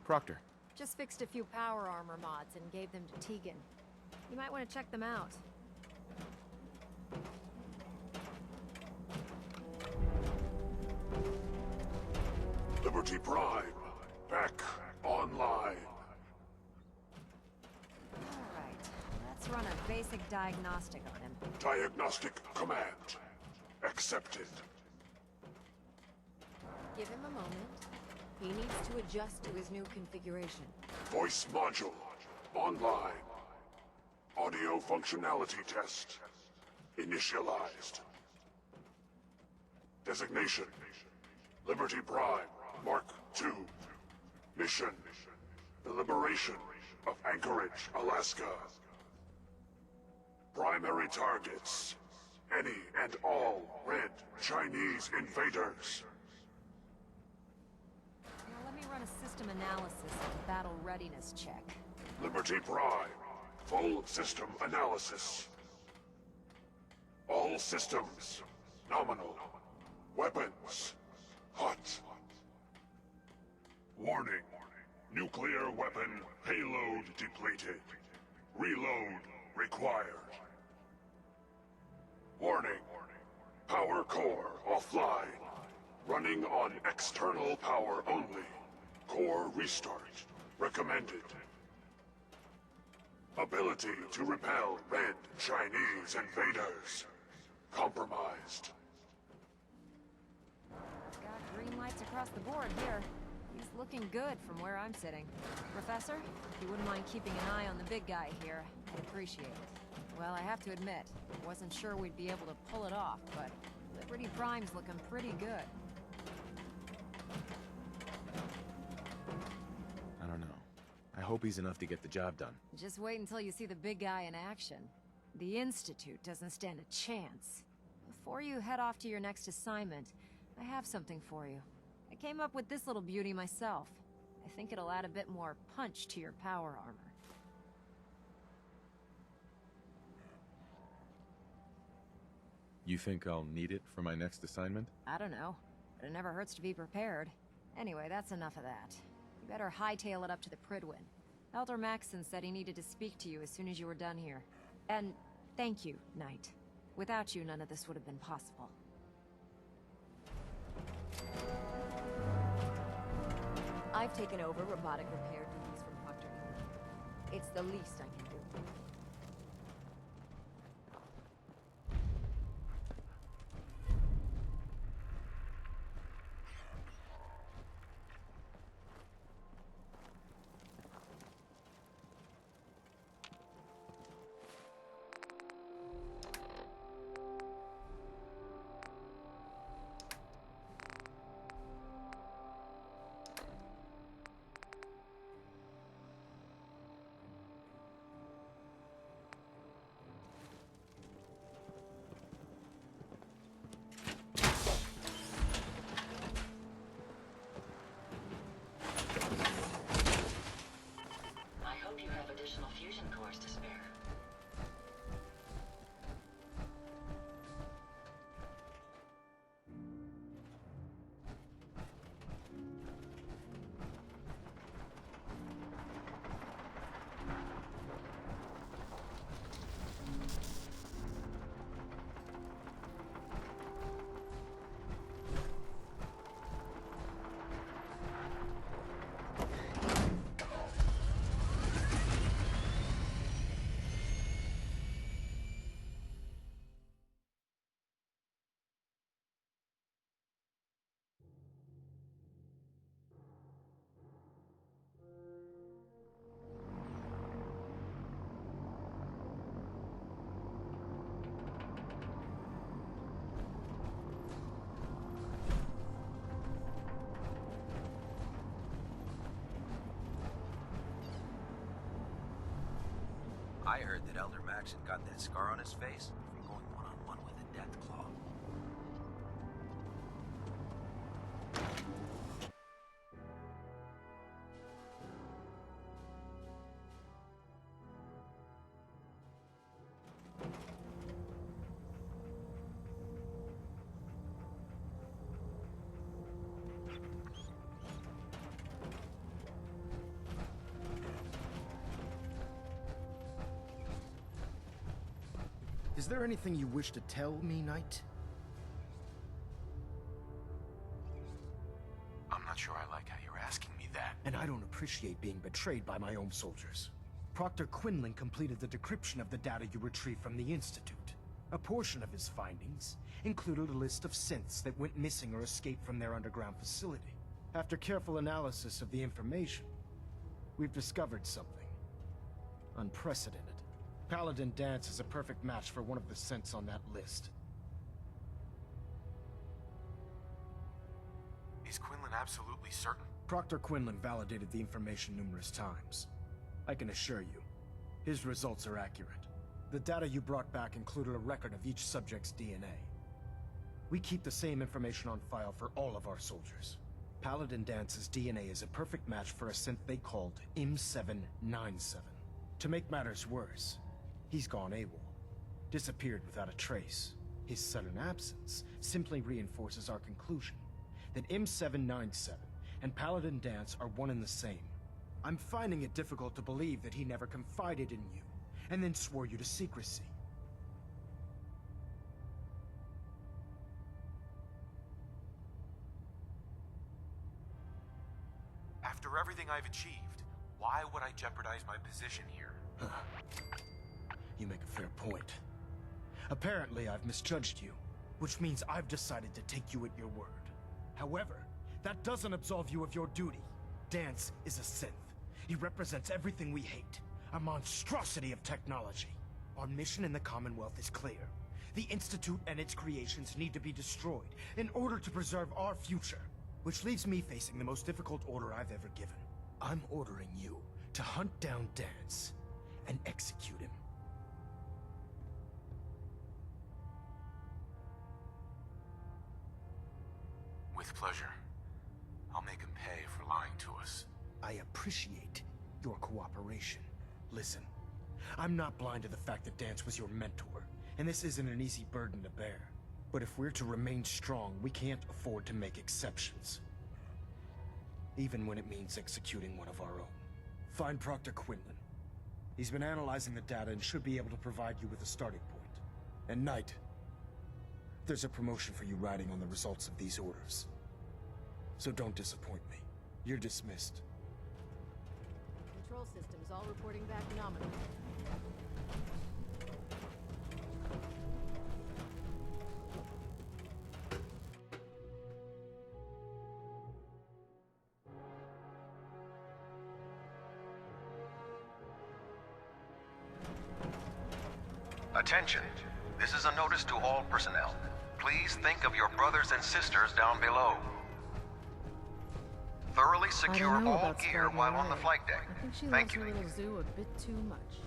Proctor. Just fixed a few power armor mods and gave them to Tegan. You might want to check them out. Liberty Prime, back online. Alright, let's run a basic diagnostic on him. Diagnostic command accepted. Give him a moment. He needs to adjust to his new configuration. Voice module online. Audio functionality test initialized. Designation Liberty Prime Mark II. Mission the liberation of Anchorage, Alaska. Primary targets any and all red Chinese invaders. Now let me run a system analysis and a battle readiness check. Liberty Prime, full system analysis. All systems, nominal. Weapons, hot. Warning, nuclear weapon payload depleted. Reload required. Warning, power core offline. Running on external power only. Core restart recommended. Ability to repel red Chinese invaders compromised. Got green lights across the board here. He's looking good from where I'm sitting. Professor, if you wouldn't mind keeping an eye on the big guy here, I'd appreciate it. Well, I have to admit, wasn't sure we'd be able to pull it off, but Liberty Prime's looking pretty good. I don't know. I hope he's enough to get the job done. Just wait until you see the big guy in action. The Institute doesn't stand a chance. Before you head off to your next assignment, I have something for you. I came up with this little beauty myself. I think it'll add a bit more punch to your power armor. You think I'll need it for my next assignment? I don't know, but it never hurts to be prepared. Anyway, that's enough of that. You better hightail it up to the Pridwin. Elder Maxson said he needed to speak to you as soon as you were done here. And thank you, Knight. Without you, none of this would have been possible. I've taken over robotic repair duties from Proctor. It's the least I can do. Additional fusion cores to spare. I heard that Elder Maxson got that scar on his face from going one-on-one with a Deathclaw. Is there anything you wish to tell me, Knight? I'm not sure I like how you're asking me that. And I don't appreciate being betrayed by my own soldiers. Proctor Quinlan completed the decryption of the data you retrieved from the Institute. A portion of his findings included a list of synths that went missing or escaped from their underground facility. After careful analysis of the information, we've discovered something unprecedented. Paladin Dance is a perfect match for one of the synths on that list. Is Quinlan absolutely certain? Proctor Quinlan validated the information numerous times. I can assure you, his results are accurate. The data you brought back included a record of each subject's DNA. We keep the same information on file for all of our soldiers. Paladin Dance's DNA is a perfect match for a synth they called M797. To make matters worse, he's gone AWOL, disappeared without a trace. His sudden absence simply reinforces our conclusion that M797 and Paladin Dance are one and the same. I'm finding it difficult to believe that he never confided in you, and then swore you to secrecy. After everything I've achieved, why would I jeopardize my position here? You make a fair point. Apparently, I've misjudged you, which means I've decided to take you at your word. However, that doesn't absolve you of your duty. Dance is a synth. He represents everything we hate, a monstrosity of technology. Our mission in the Commonwealth is clear. The Institute and its creations need to be destroyed in order to preserve our future, which leaves me facing the most difficult order I've ever given. I'm ordering you to hunt down Dance and execute him. With pleasure. I'll make him pay for lying to us. I appreciate your cooperation. Listen, I'm not blind to the fact that Dance was your mentor, and this isn't an easy burden to bear. But if we're to remain strong, we can't afford to make exceptions. Even when it means executing one of our own. Find Proctor Quinlan. He's been analyzing the data and should be able to provide you with a starting point. And Knight, there's a promotion for you riding on the results of these orders. So don't disappoint me. You're dismissed. Control systems all reporting back nominal. Attention. This is a notice to all personnel. Please think of your brothers and sisters down below. Thoroughly secure all gear while on the flight deck. I think she Thank loves you. her little zoo a bit too much.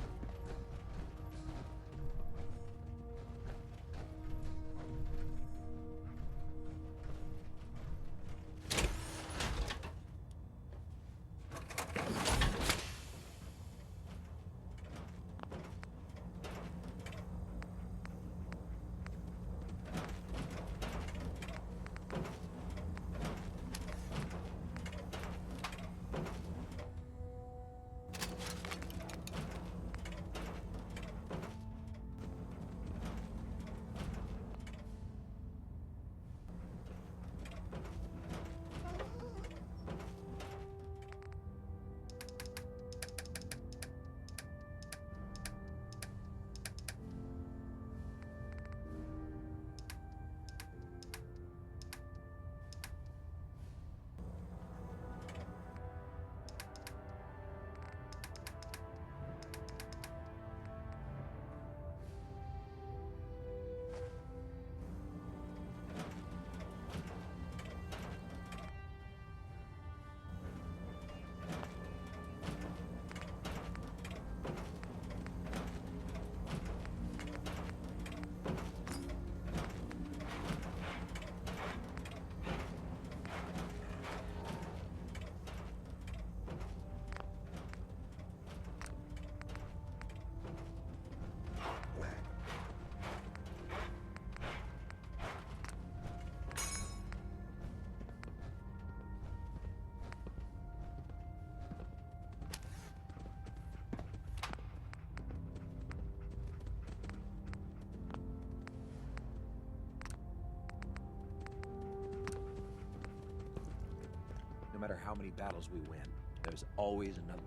No matter how many battles we win, there's always another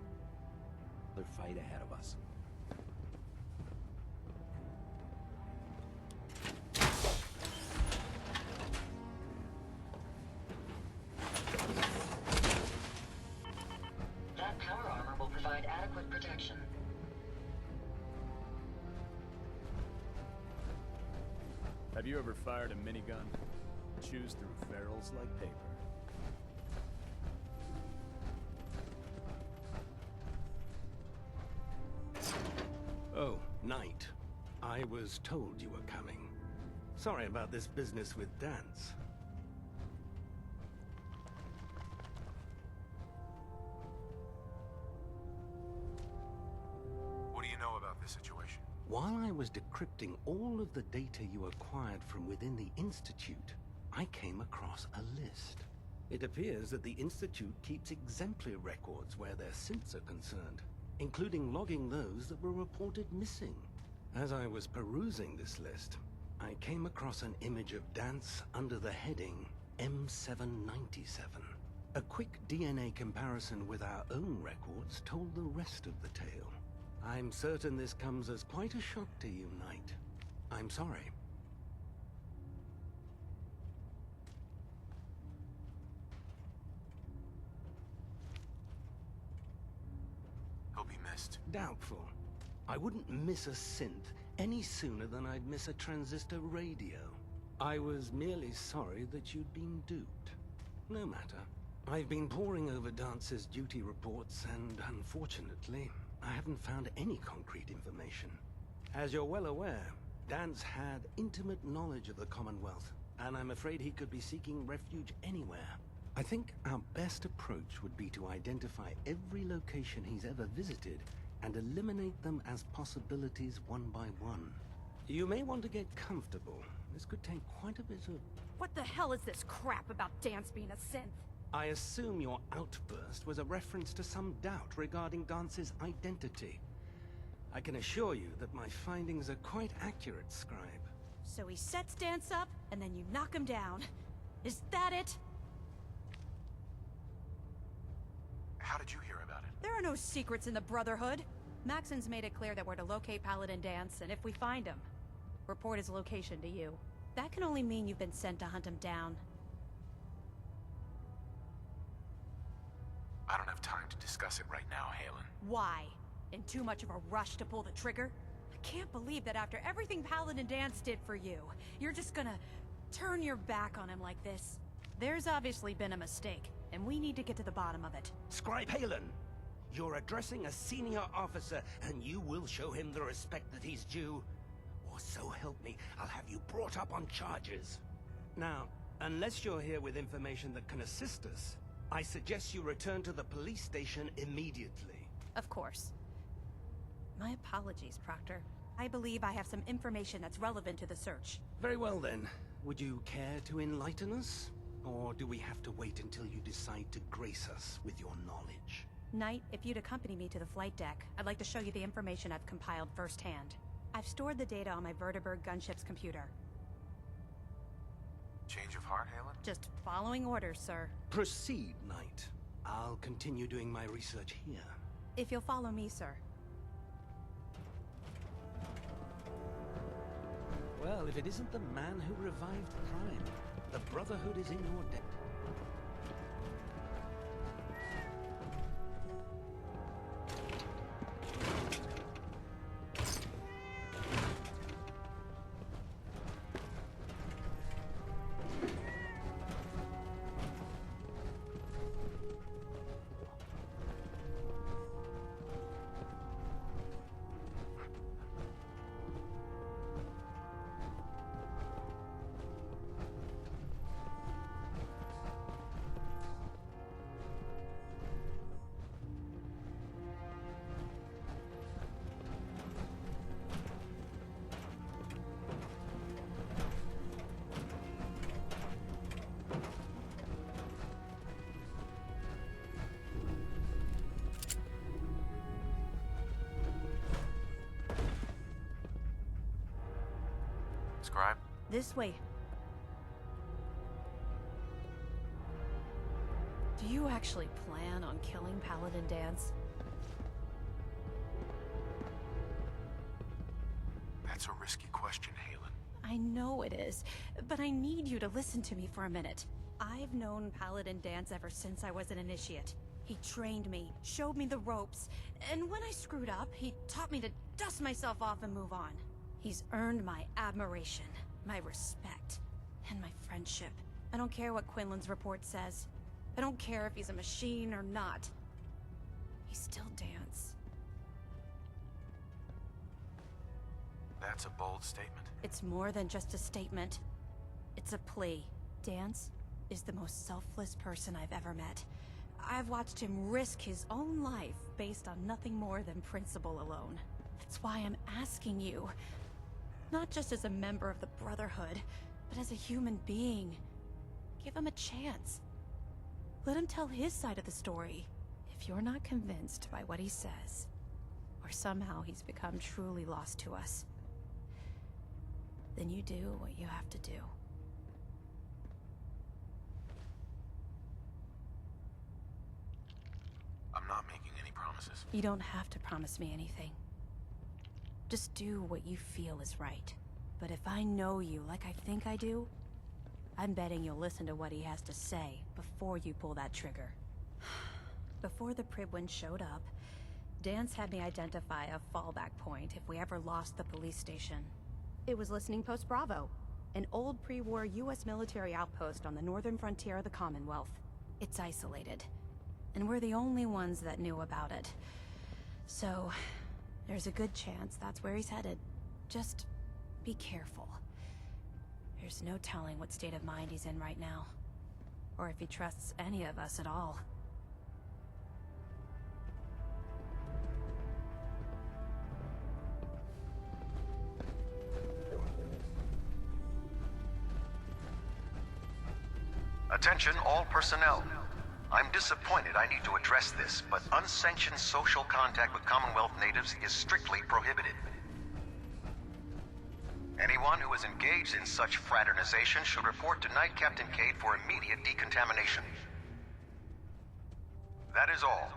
fight ahead of us. That power armor will provide adequate protection. Have you ever fired a minigun? Chews through ferrules like paper. Oh, Knight. I was told you were coming. Sorry about this business with Dance. What do you know about this situation? While I was decrypting all of the data you acquired from within the Institute, I came across a list. It appears that the Institute keeps exemplary records where their synths are concerned, including logging those that were reported missing. As I was perusing this list, I came across an image of Dance under the heading M797. A quick DNA comparison with our own records told the rest of the tale. I'm certain this comes as quite a shock to you, Knight. I'm sorry. He'll be missed. Doubtful. I wouldn't miss a synth any sooner than I'd miss a transistor radio. I was merely sorry that you'd been duped. No matter. I've been poring over Dance's duty reports, and unfortunately, I haven't found any concrete information. As you're well aware, Dance had intimate knowledge of the Commonwealth, and I'm afraid he could be seeking refuge anywhere. I think our best approach would be to identify every location he's ever visited and eliminate them as possibilities one by one. You may want to get comfortable. This could take quite a bit of... What the hell is this crap about Dance being a synth? I assume your outburst was a reference to some doubt regarding Dance's identity. I can assure you that my findings are quite accurate, Scribe. So he sets Dance up, and then you knock him down. Is that it? How did you hear about it? There are no secrets in the Brotherhood. Maxon's made it clear that we're to locate Paladin Dance, and if we find him, report his location to you. That can only mean you've been sent to hunt him down. I don't have time to discuss it right now, Halen. Why? In too much of a rush to pull the trigger? I can't believe that after everything Paladin Dance did for you, you're just gonna turn your back on him like this. There's obviously been a mistake, and we need to get to the bottom of it. Scribe Halen! You're addressing a senior officer, and you will show him the respect that he's due. Or so help me, I'll have you brought up on charges. Now, unless you're here with information that can assist us, I suggest you return to the police station immediately. Of course. My apologies, Proctor. I believe I have some information that's relevant to the search. Very well then. Would you care to enlighten us? Or do we have to wait until you decide to grace us with your knowledge? Knight, if you'd accompany me to the flight deck, I'd like to show you the information I've compiled firsthand. I've stored the data on my Vertibird gunship's computer. Change of heart, Halen? Just following orders, sir. Proceed, Knight. I'll continue doing my research here. If you'll follow me, sir. Well, if it isn't the man who revived Prime, the Brotherhood is in your debt. Scribe? This way. Do you actually plan on killing Paladin Dance? That's a risky question, Halen. I know it is, but I need you to listen to me for a minute. I've known Paladin Dance ever since I was an initiate. He trained me, showed me the ropes, and when I screwed up, he taught me to dust myself off and move on. He's earned my admiration, my respect, and my friendship. I don't care what Quinlan's report says. I don't care if he's a machine or not. He's still Dance. That's a bold statement. It's more than just a statement. It's a plea. Dance is the most selfless person I've ever met. I've watched him risk his own life based on nothing more than principle alone. That's why I'm asking you, not just as a member of the Brotherhood, but as a human being. Give him a chance. Let him tell his side of the story. If you're not convinced by what he says, or somehow he's become truly lost to us, then you do what you have to do. I'm not making any promises. You don't have to promise me anything. Just do what you feel is right. But if I know you like I think I do, I'm betting you'll listen to what he has to say before you pull that trigger. Before the Pribwin showed up, Dance had me identify a fallback point if we ever lost the police station. It was Listening Post Bravo, an old pre-war US military outpost on the northern frontier of the Commonwealth. It's isolated, and we're the only ones that knew about it. So, there's a good chance that's where he's headed. Just be careful. There's no telling what state of mind he's in right now, or if he trusts any of us at all. Attention all personnel. I'm disappointed I need to address this, but unsanctioned social contact with Commonwealth natives is strictly prohibited. Anyone who is engaged in such fraternization should report to Knight Captain Cade for immediate decontamination. That is all.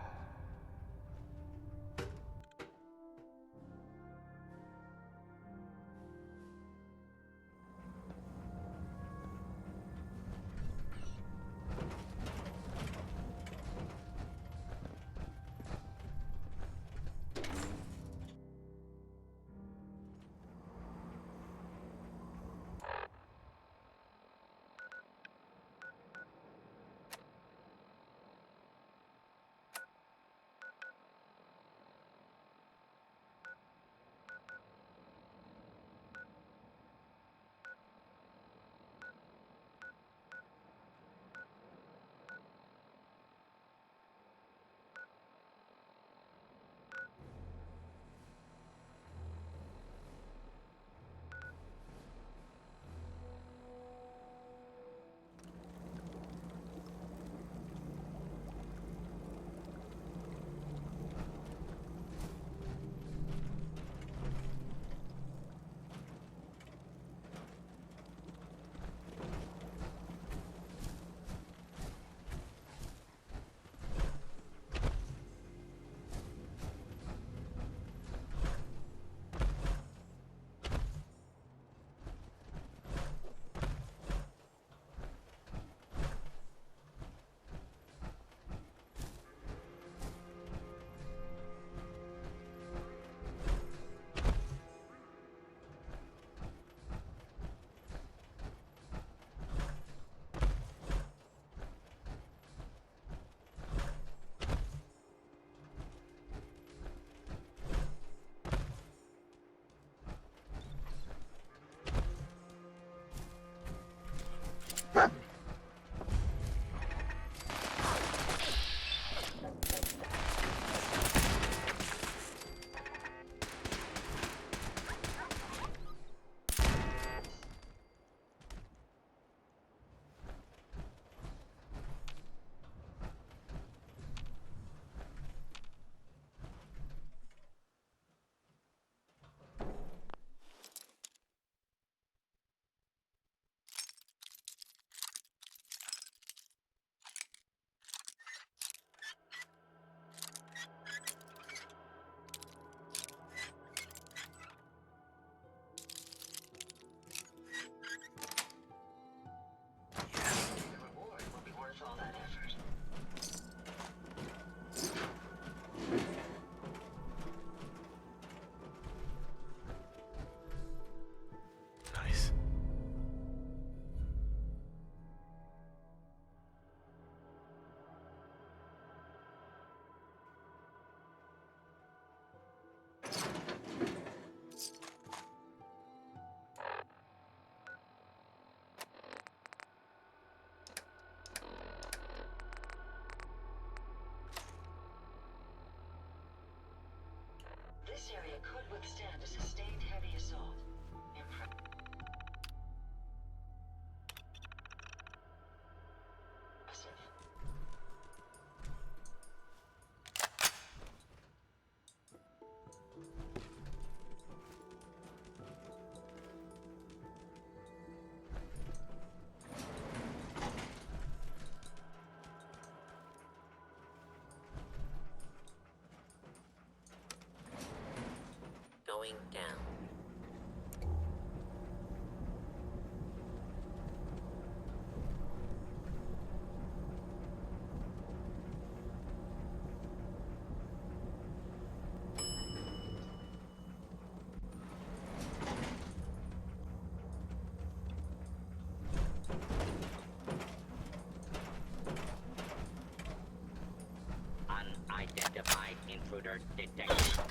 intruder detected.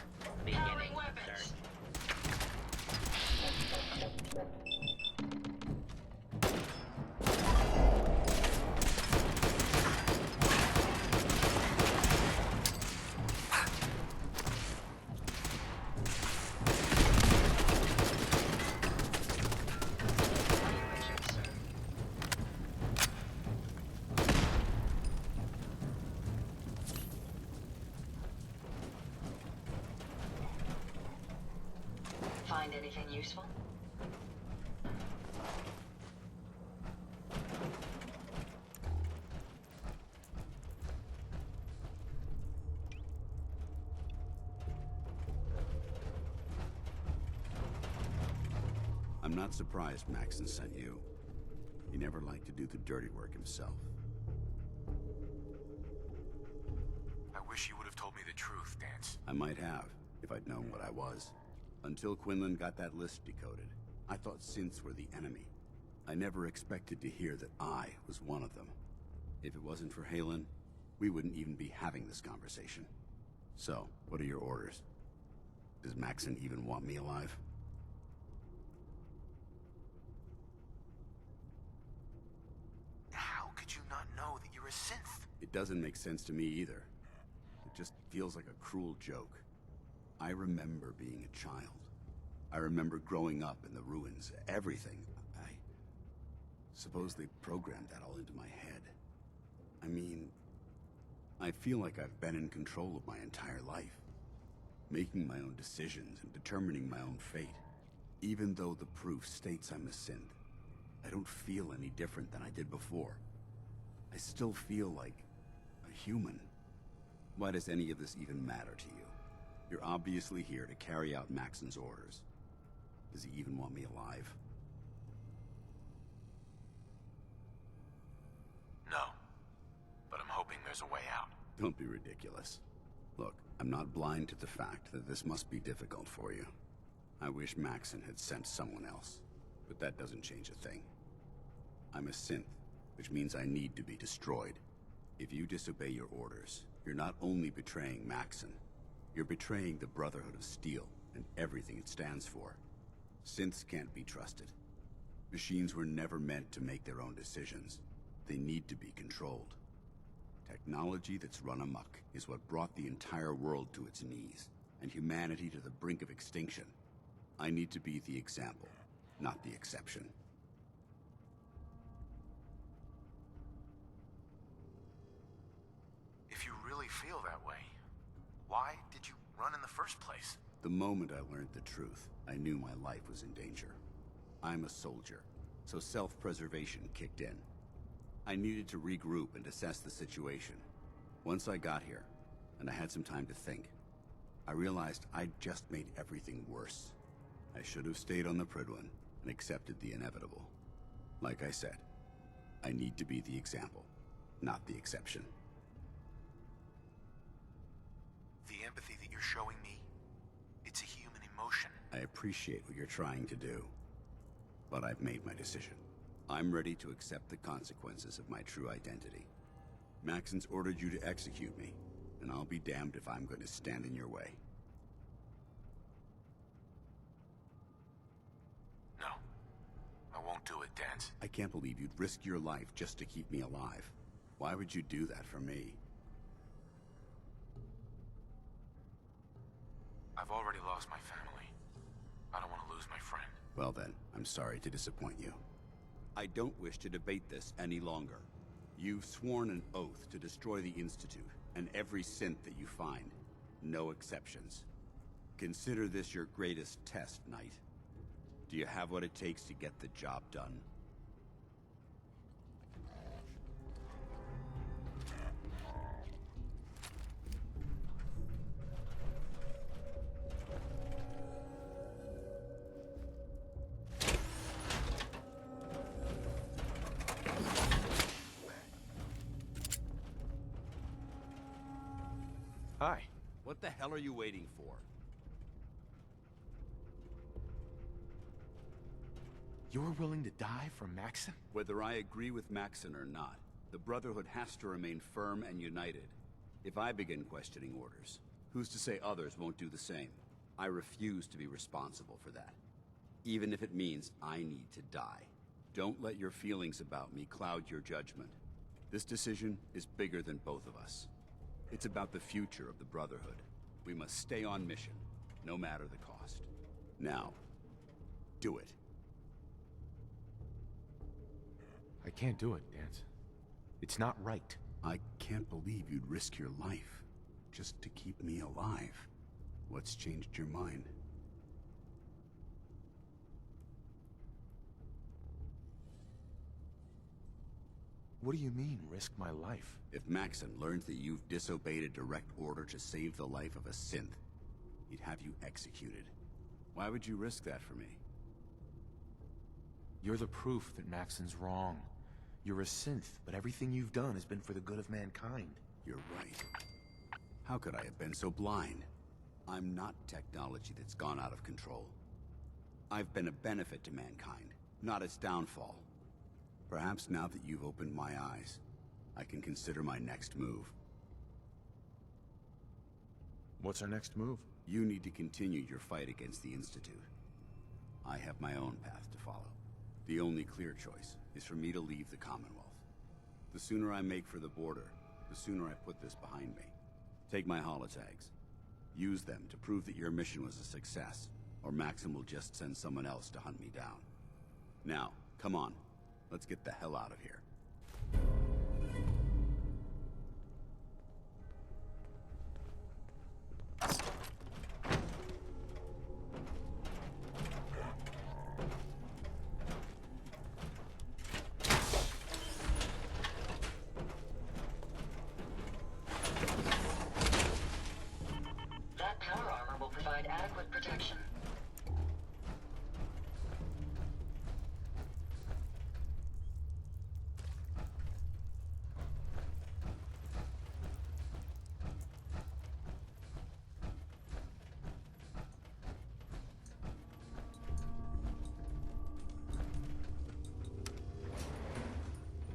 Beginning search. Find anything useful? I'm not surprised Maxon sent you. He never liked to do the dirty work himself. I wish you would have told me the truth, Dance. I might have, if I'd known what I was. Until Quinlan got that list decoded, I thought synths were the enemy. I never expected to hear that I was one of them. If it wasn't for Halen, we wouldn't even be having this conversation. So, what are your orders? Does Maxon even want me alive? How could you not know that you're a synth? It doesn't make sense to me either. It just feels like a cruel joke. I remember being a child. I remember growing up in the ruins, everything. I suppose they programmed that all into my head. I mean, I feel like I've been in control of my entire life, making my own decisions and determining my own fate. Even though the proof states I'm a synth, I don't feel any different than I did before. I still feel like a human. Why does any of this even matter to you? You're obviously here to carry out Maxon's orders. Does he even want me alive? No. But I'm hoping there's a way out. Don't be ridiculous. Look, I'm not blind to the fact that this must be difficult for you. I wish Maxon had sent someone else, but that doesn't change a thing. I'm a synth, which means I need to be destroyed. If you disobey your orders, you're not only betraying Maxon, you're betraying the Brotherhood of Steel and everything it stands for. Synths can't be trusted. Machines were never meant to make their own decisions. They need to be controlled. Technology that's run amok is what brought the entire world to its knees, and humanity to the brink of extinction. I need to be the example, not the exception. If you really feel that way, why did you run in the first place? The moment I learned the truth, I knew my life was in danger. I'm a soldier, so self-preservation kicked in. I needed to regroup and assess the situation. Once I got here, and I had some time to think, I realized I'd just made everything worse. I should have stayed on the Prydwen and accepted the inevitable. Like I said, I need to be the example, not the exception. The empathy that you're showing me, it's a human emotion. I appreciate what you're trying to do, but I've made my decision. I'm ready to accept the consequences of my true identity. Maxon's ordered you to execute me, and I'll be damned if I'm going to stand in your way. No, I won't do it, Dance. I can't believe you'd risk your life just to keep me alive. Why would you do that for me? I've already lost my family. I don't want to lose my friend. Well then, I'm sorry to disappoint you. I don't wish to debate this any longer. You've sworn an oath to destroy the Institute and every synth that you find. No exceptions. Consider this your greatest test, Knight. Do you have what it takes to get the job done? Hi. What the hell are you waiting for? You're willing to die for Maxon? Whether I agree with Maxon or not, the Brotherhood has to remain firm and united. If I begin questioning orders, Who's to say others won't do the same? I refuse to be responsible for that. Even if it means I need to die. Don't let your feelings about me cloud your judgment. This decision is bigger than both of us. It's about the future of the Brotherhood. We must stay on mission, no matter the cost. Now, do it. I can't do it, Dance. It's not right. I can't believe you'd risk your life just to keep me alive. What's changed your mind? What do you mean, risk my life? If Maxon learns that you've disobeyed a direct order to save the life of a synth, he'd have you executed. Why would you risk that for me? You're the proof that Maxon's wrong. You're a synth, but everything you've done has been for the good of mankind. You're right. How could I have been so blind? I'm not technology that's gone out of control. I've been a benefit to mankind, not its downfall. Perhaps now that you've opened my eyes, I can consider my next move. What's our next move? You need to continue your fight against the Institute. I have my own path to follow. The only clear choice is for me to leave the Commonwealth. The sooner I make for the border, the sooner I put this behind me. Take my holotags. Use them to prove that your mission was a success, or Maxim will just send someone else to hunt me down. Now, come on. Let's get the hell out of here. That power armor will provide adequate protection.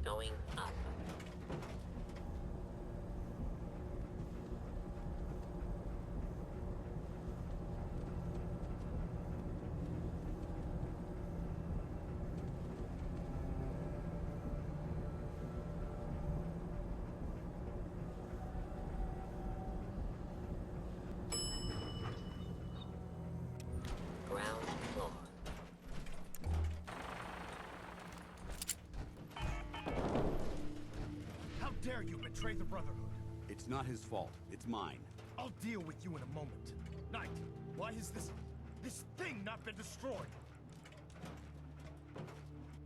Going up. Ground floor. How dare you betray the Brotherhood? It's not his fault. It's mine. I'll deal with you in a moment. Knight, why has this thing not been destroyed?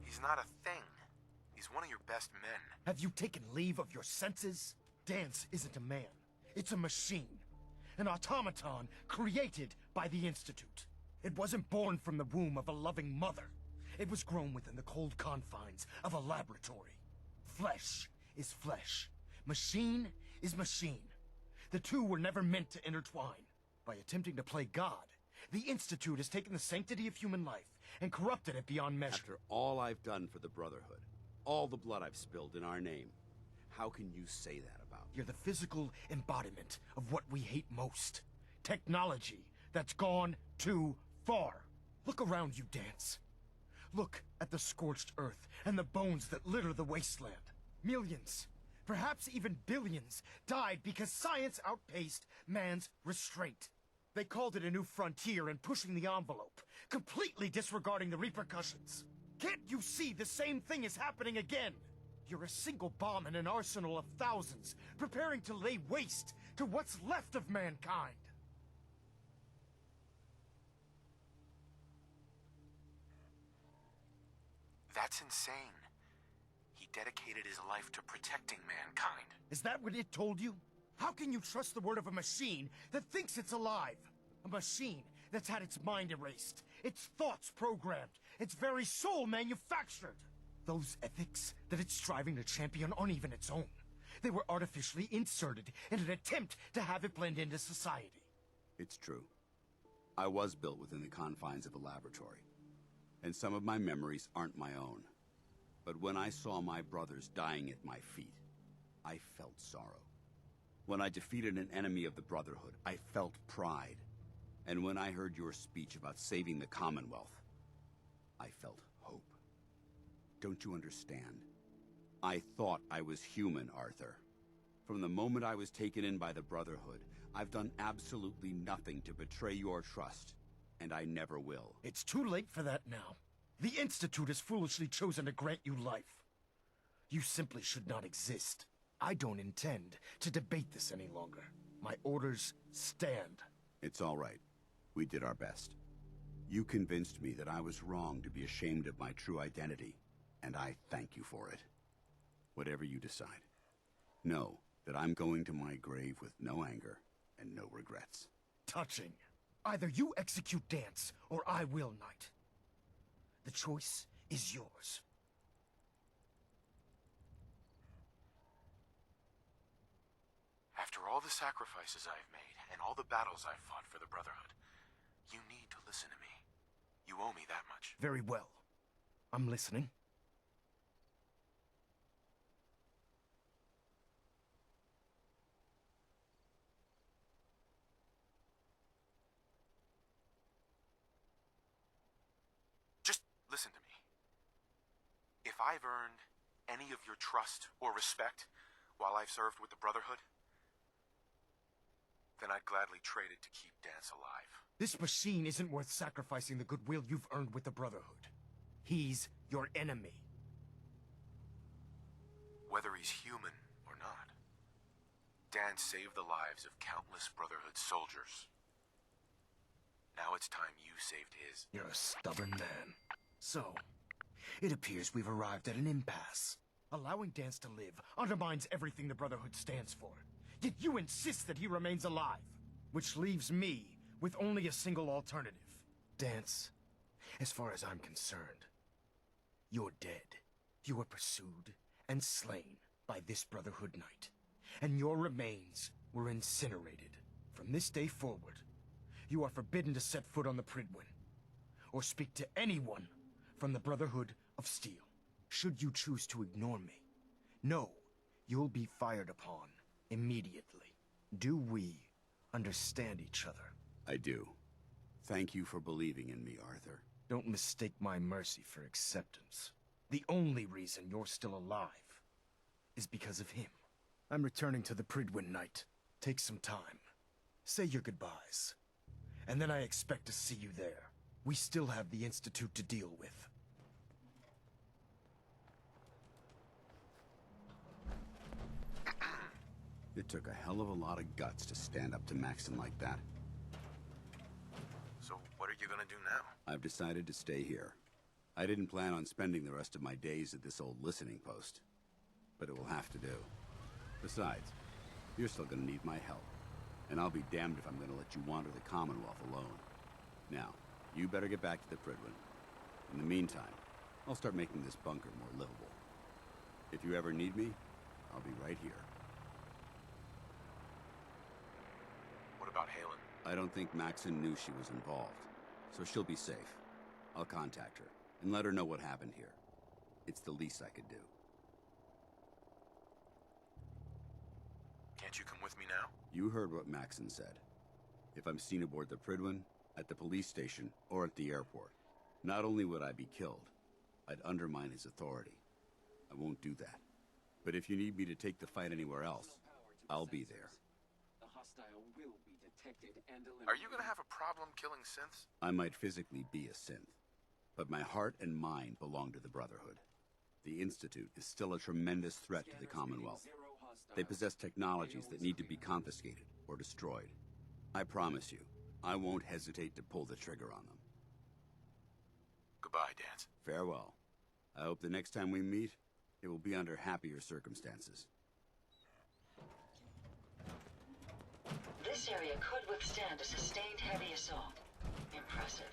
He's not a thing. He's one of your best men. Have you taken leave of your senses? Dance isn't a man. It's a machine. An automaton created by the Institute. It wasn't born from the womb of a loving mother. It was grown within the cold confines of a laboratory. Flesh is flesh. Machine is machine. The two were never meant to intertwine. By attempting to play God, the Institute has taken the sanctity of human life and corrupted it beyond measure. After all I've done for the Brotherhood, all the blood I've spilled in our name, how can you say that about me? You're the physical embodiment of what we hate most. Technology that's gone too far. Look around you, Dance. Look at the scorched earth and the bones that litter the wasteland. Millions, perhaps even billions, died because science outpaced man's restraint. They called it a new frontier and pushing the envelope, completely disregarding the repercussions. Can't you see the same thing is happening again? You're a single bomb in an arsenal of thousands, preparing to lay waste to what's left of mankind. That's insane. He dedicated his life to protecting mankind. Is that what it told you? How can you trust the word of a machine that thinks it's alive? A machine that's had its mind erased, its thoughts programmed, its very soul manufactured. Those ethics that it's striving to champion aren't even its own. They were artificially inserted in an attempt to have it blend into society. It's true. I was built within the confines of a laboratory, and some of my memories aren't my own. But when I saw my brothers dying at my feet, I felt sorrow. When I defeated an enemy of the Brotherhood, I felt pride. And when I heard your speech about saving the Commonwealth, I felt hope. Don't you understand? I thought I was human, Arthur. From the moment I was taken in by the Brotherhood, I've done absolutely nothing to betray your trust, and I never will. It's too late for that now. The Institute has foolishly chosen to grant you life. You simply should not exist. I don't intend to debate this any longer. My orders stand. It's all right. We did our best. You convinced me that I was wrong to be ashamed of my true identity, and I thank you for it. Whatever you decide, know that I'm going to my grave with no anger and no regrets. Touching. Either you execute Dance, or I will, Knight. The choice is yours. After all the sacrifices I've made, and all the battles I've fought for the Brotherhood, you need to listen to me. You owe me that much. Very well. I'm listening. Just listen to me. If I've earned any of your trust or respect while I've served with the Brotherhood, then I'd gladly trade it to keep Dance alive. This machine isn't worth sacrificing the goodwill you've earned with the Brotherhood. He's your enemy. Whether he's human or not, Dance saved the lives of countless Brotherhood soldiers. Now it's time you saved his. You're a stubborn man. So, it appears we've arrived at an impasse. Allowing Dance to live undermines everything the Brotherhood stands for. Yet you insist that he remains alive, which leaves me with only a single alternative. Dance, as far as I'm concerned, you're dead. You were pursued and slain by this Brotherhood Knight, and your remains were incinerated. From this day forward, you are forbidden to set foot on the Pridwin, or speak to anyone from the Brotherhood of Steel. Should you choose to ignore me, know you'll be fired upon immediately. Do we understand each other? I do. Thank you for believing in me, Arthur. Don't mistake my mercy for acceptance. The only reason you're still alive is because of him. I'm returning to the Pridwin Knight. Take some time. Say your goodbyes. And then I expect to see you there. We still have the Institute to deal with. It took a hell of a lot of guts to stand up to Maxon like that. So what are you gonna do now? I've decided to stay here. I didn't plan on spending the rest of my days at this old listening post, but it will have to do. Besides, you're still gonna need my help, and I'll be damned if I'm gonna let you wander the Commonwealth alone. Now, you better get back to the Pridwin. In the meantime, I'll start making this bunker more livable. If you ever need me, I'll be right here. What about Halen? I don't think Maxon knew she was involved, so she'll be safe. I'll contact her and let her know what happened here. It's the least I could do. Can't you come with me now? You heard what Maxon said. If I'm seen aboard the Pridwin, at the police station, or at the airport, not only would I be killed, I'd undermine his authority. I won't do that. But if you need me to take the fight anywhere else, I'll be there. The hostile will be detected and eliminated. Are you gonna have a problem killing synths? I might physically be a synth, but my heart and mind belong to the Brotherhood. The Institute is still a tremendous threat to the Commonwealth. They possess technologies that need to be confiscated or destroyed. I promise you, I won't hesitate to pull the trigger on them. Goodbye, Dance. Farewell. I hope the next time we meet, it will be under happier circumstances. This area could withstand a sustained heavy assault. Impressive.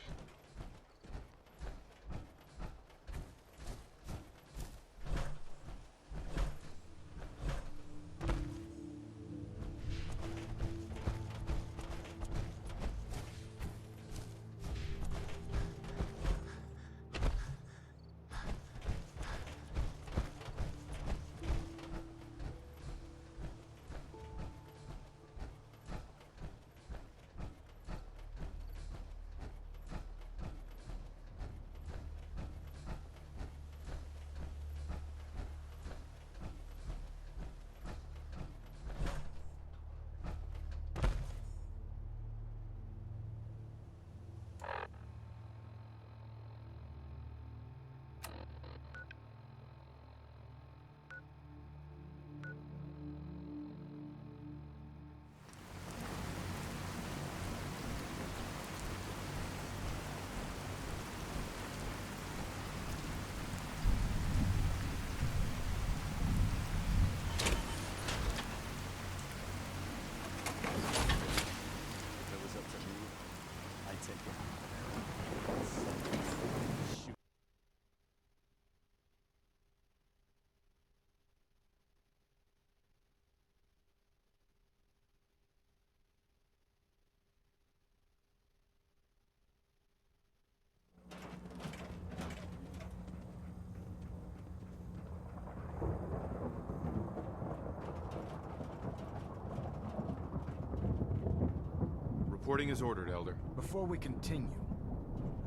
Reporting is ordered, Elder. Before we continue,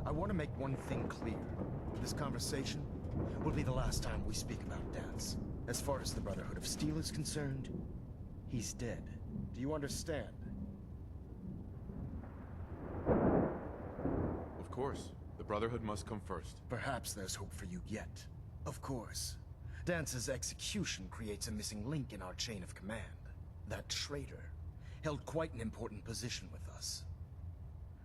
I want to make one thing clear. This conversation will be the last time we speak about Dance. As far as the Brotherhood of Steel is concerned, he's dead. Do you understand? Of course. The Brotherhood must come first. Perhaps there's hope for you yet. Of course. Dance's execution creates a missing link in our chain of command. That traitor held quite an important position with us.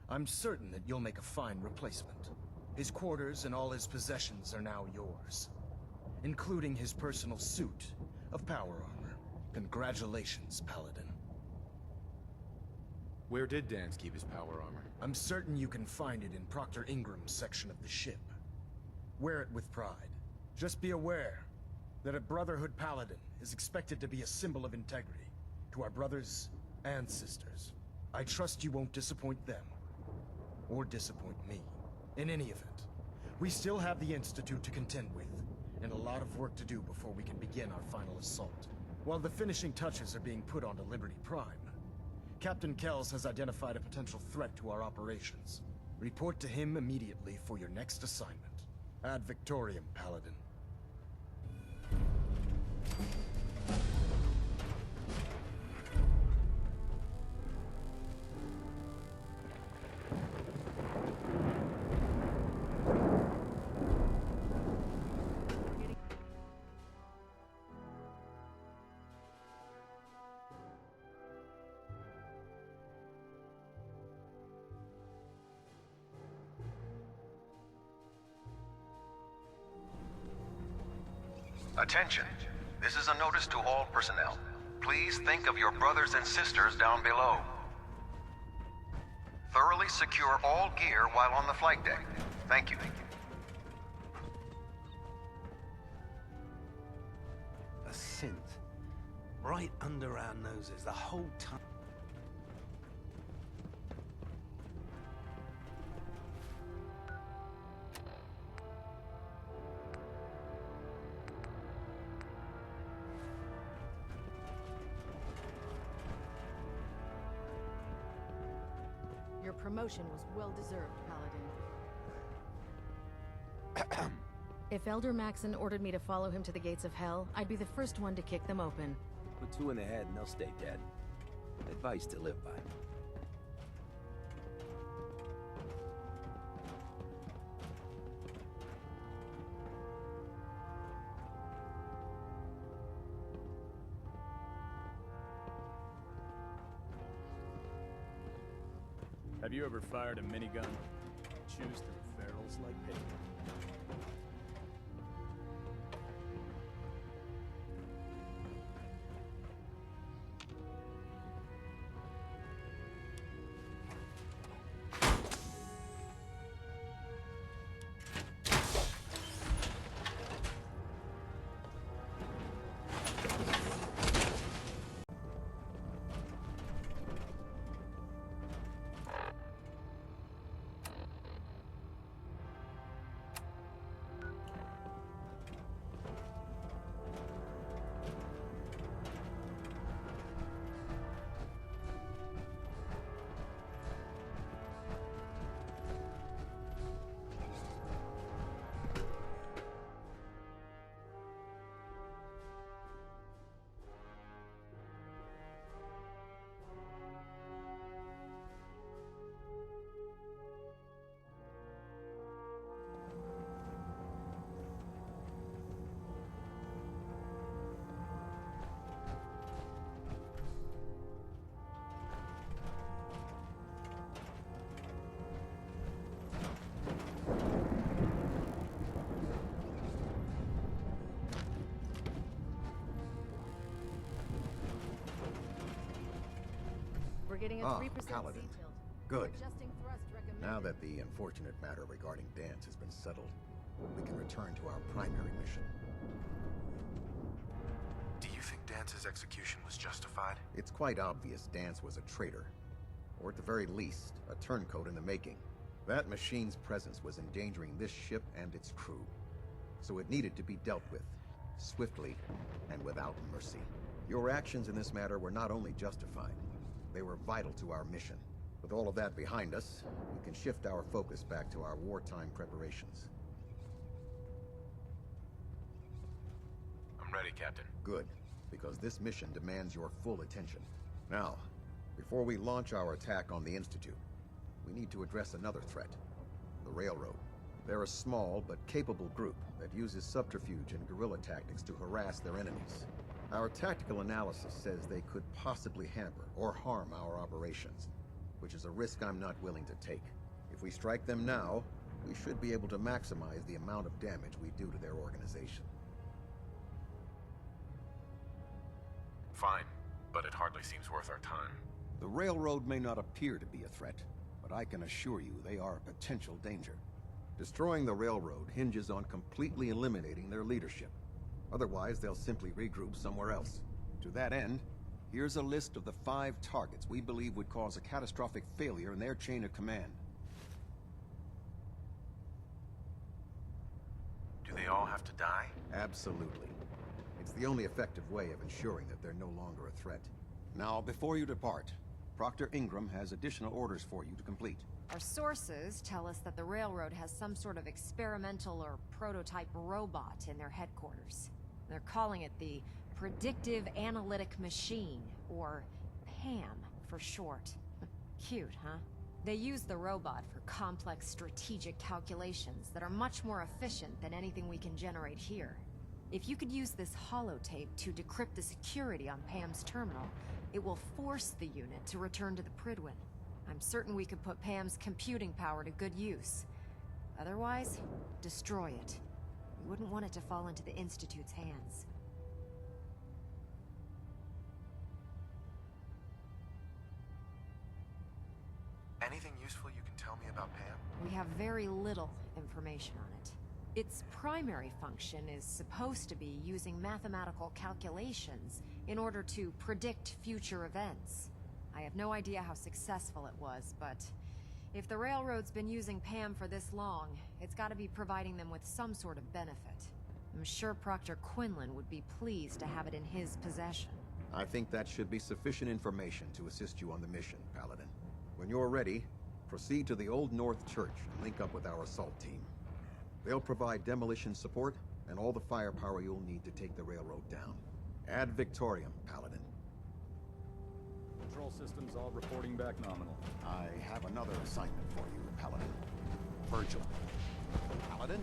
I'm certain that you'll make a fine replacement. His quarters and all his possessions are now yours, including his personal suit of power armor. Congratulations, Paladin. Where did Dance keep his power armor? I'm certain you can find it in Proctor Ingram's section of the ship. Wear it with pride. Just be aware that a Brotherhood Paladin is expected to be a symbol of integrity to our brothers and sisters. I trust you won't disappoint them, or disappoint me. In any event, we still have the Institute to contend with, and a lot of work to do before we can begin our final assault. While the finishing touches are being put onto Liberty Prime, Captain Kells has identified a potential threat to our operations. Report to him immediately for your next assignment. Ad Victoriam, Paladin. Attention. This is a notice to all personnel. Please think of your brothers and sisters down below. Thoroughly secure all gear while on the flight deck. Thank you. A synth. Right under our noses the whole time. Your promotion was well-deserved, Paladin. If Elder Maxon ordered me to follow him to the gates of hell, I'd be the first one to kick them open. Put two in the head and they'll stay dead. Advice to live by. Have you ever fired a minigun? Chews through barrels like paper. We're getting a 3% Paladin. detailed. Good. Adjusting thrust recommended. Now that the unfortunate matter regarding Dance has been settled, we can return to our primary mission. Do you think Dance's execution was justified? It's quite obvious Dance was a traitor, or at the very least, a turncoat in the making. That machine's presence was endangering this ship and its crew, so it needed to be dealt with, swiftly and without mercy. Your actions in this matter were not only justified, they were vital to our mission. With all of that behind us, we can shift our focus back to our wartime preparations. I'm ready, Captain. Good, because this mission demands your full attention. Now, before we launch our attack on the Institute, we need to address another threat. The Railroad. They're a small but capable group that uses subterfuge and guerrilla tactics to harass their enemies. Our tactical analysis says they could possibly hamper or harm our operations, which is a risk I'm not willing to take. If we strike them now, we should be able to maximize the amount of damage we do to their organization. Fine, but it hardly seems worth our time. The Railroad may not appear to be a threat, but I can assure you they are a potential danger. Destroying the Railroad hinges on completely eliminating their leadership. Otherwise, they'll simply regroup somewhere else. To that end, here's a list of the 5 targets we believe would cause a catastrophic failure in their chain of command. Do they all have to die? Absolutely. It's the only effective way of ensuring that they're no longer a threat. Now, before you depart, Proctor Ingram has additional orders for you to complete. Our sources tell us that the Railroad has some sort of experimental or prototype robot in their headquarters. They're calling it the Predictive Analytic Machine, or PAM for short. Cute, huh? They use the robot for complex strategic calculations that are much more efficient than anything we can generate here. If you could use this holotape to decrypt the security on Pam's terminal, it will force the unit to return to the Pridwin. I'm certain we could put Pam's computing power to good use. Otherwise, destroy it. We wouldn't want it to fall into the Institute's hands. Anything useful you can tell me about Pam? We have very little information on it. Its primary function is supposed to be using mathematical calculations in order to predict future events. I have no idea how successful it was, but if the Railroad's been using Pam for this long, it's got to be providing them with some sort of benefit. I'm sure Proctor Quinlan would be pleased to have it in his possession. I think that should be sufficient information to assist you on the mission, Paladin. When you're ready, proceed to the Old North Church and link up with our assault team. They'll provide demolition support and all the firepower you'll need to take the Railroad down. Ad Victoriam, Paladin. Control systems all reporting back nominal. I have another assignment for you, Paladin. Virgil. Paladin?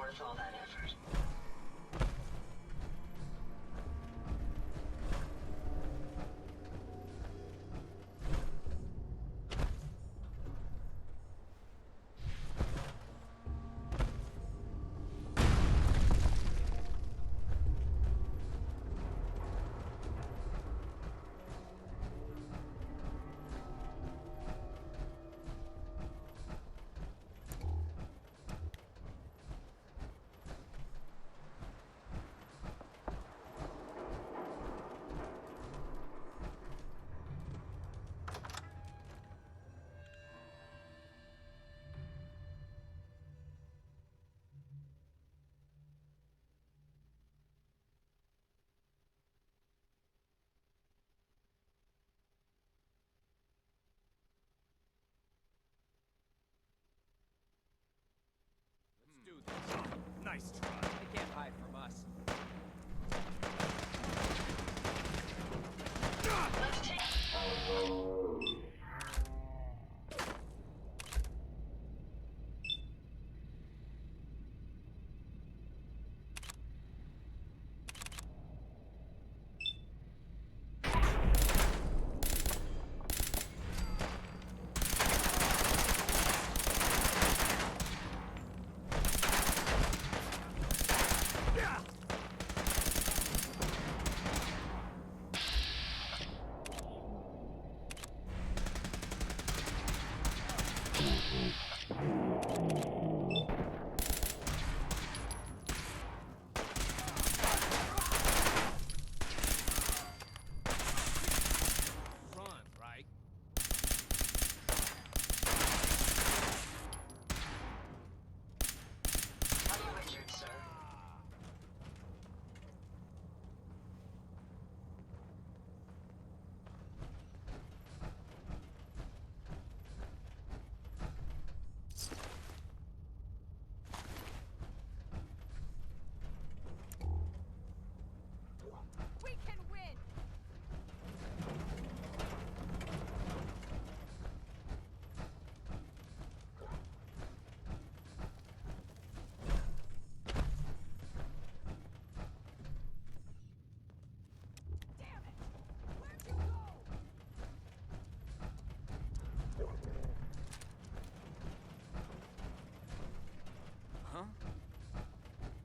worth all that effort. Do this. Nice try. They can't hide from us. Let's take...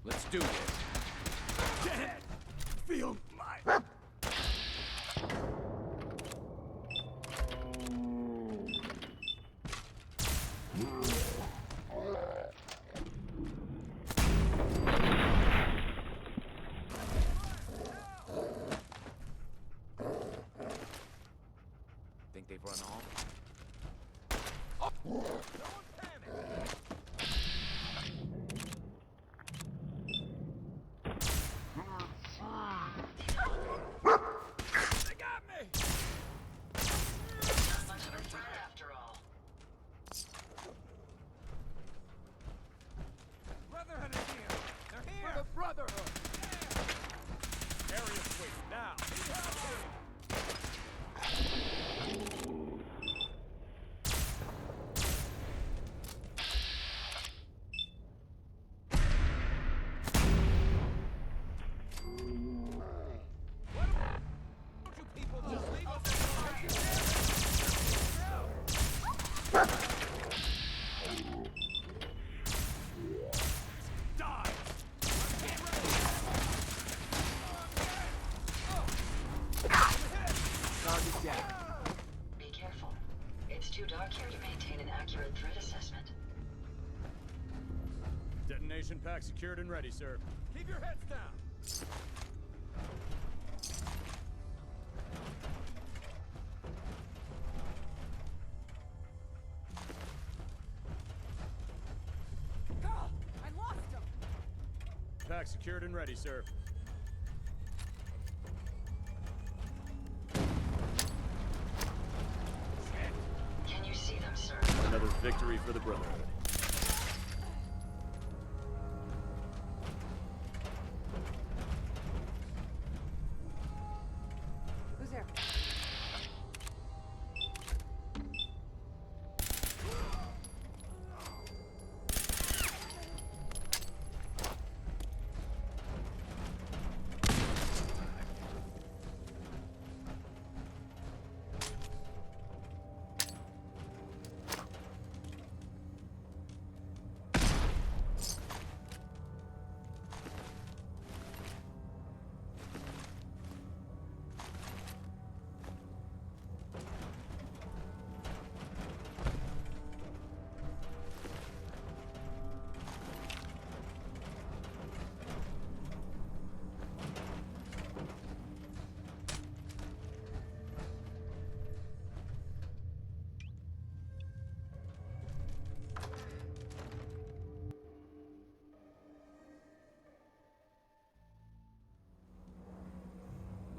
Let's do this. Dead! Feel my... Think they've run off? Oh. Be careful. It's too dark here to maintain an accurate threat assessment. Detonation pack secured and ready, sir. Keep your heads down! I lost him! Pack secured and ready, sir. Can you see them, sir? Another victory for the Brotherhood. Who's there?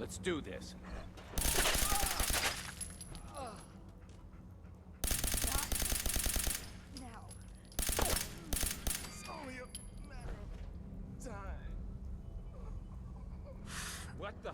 Let's do this. Now. It's only a matter of time. What the?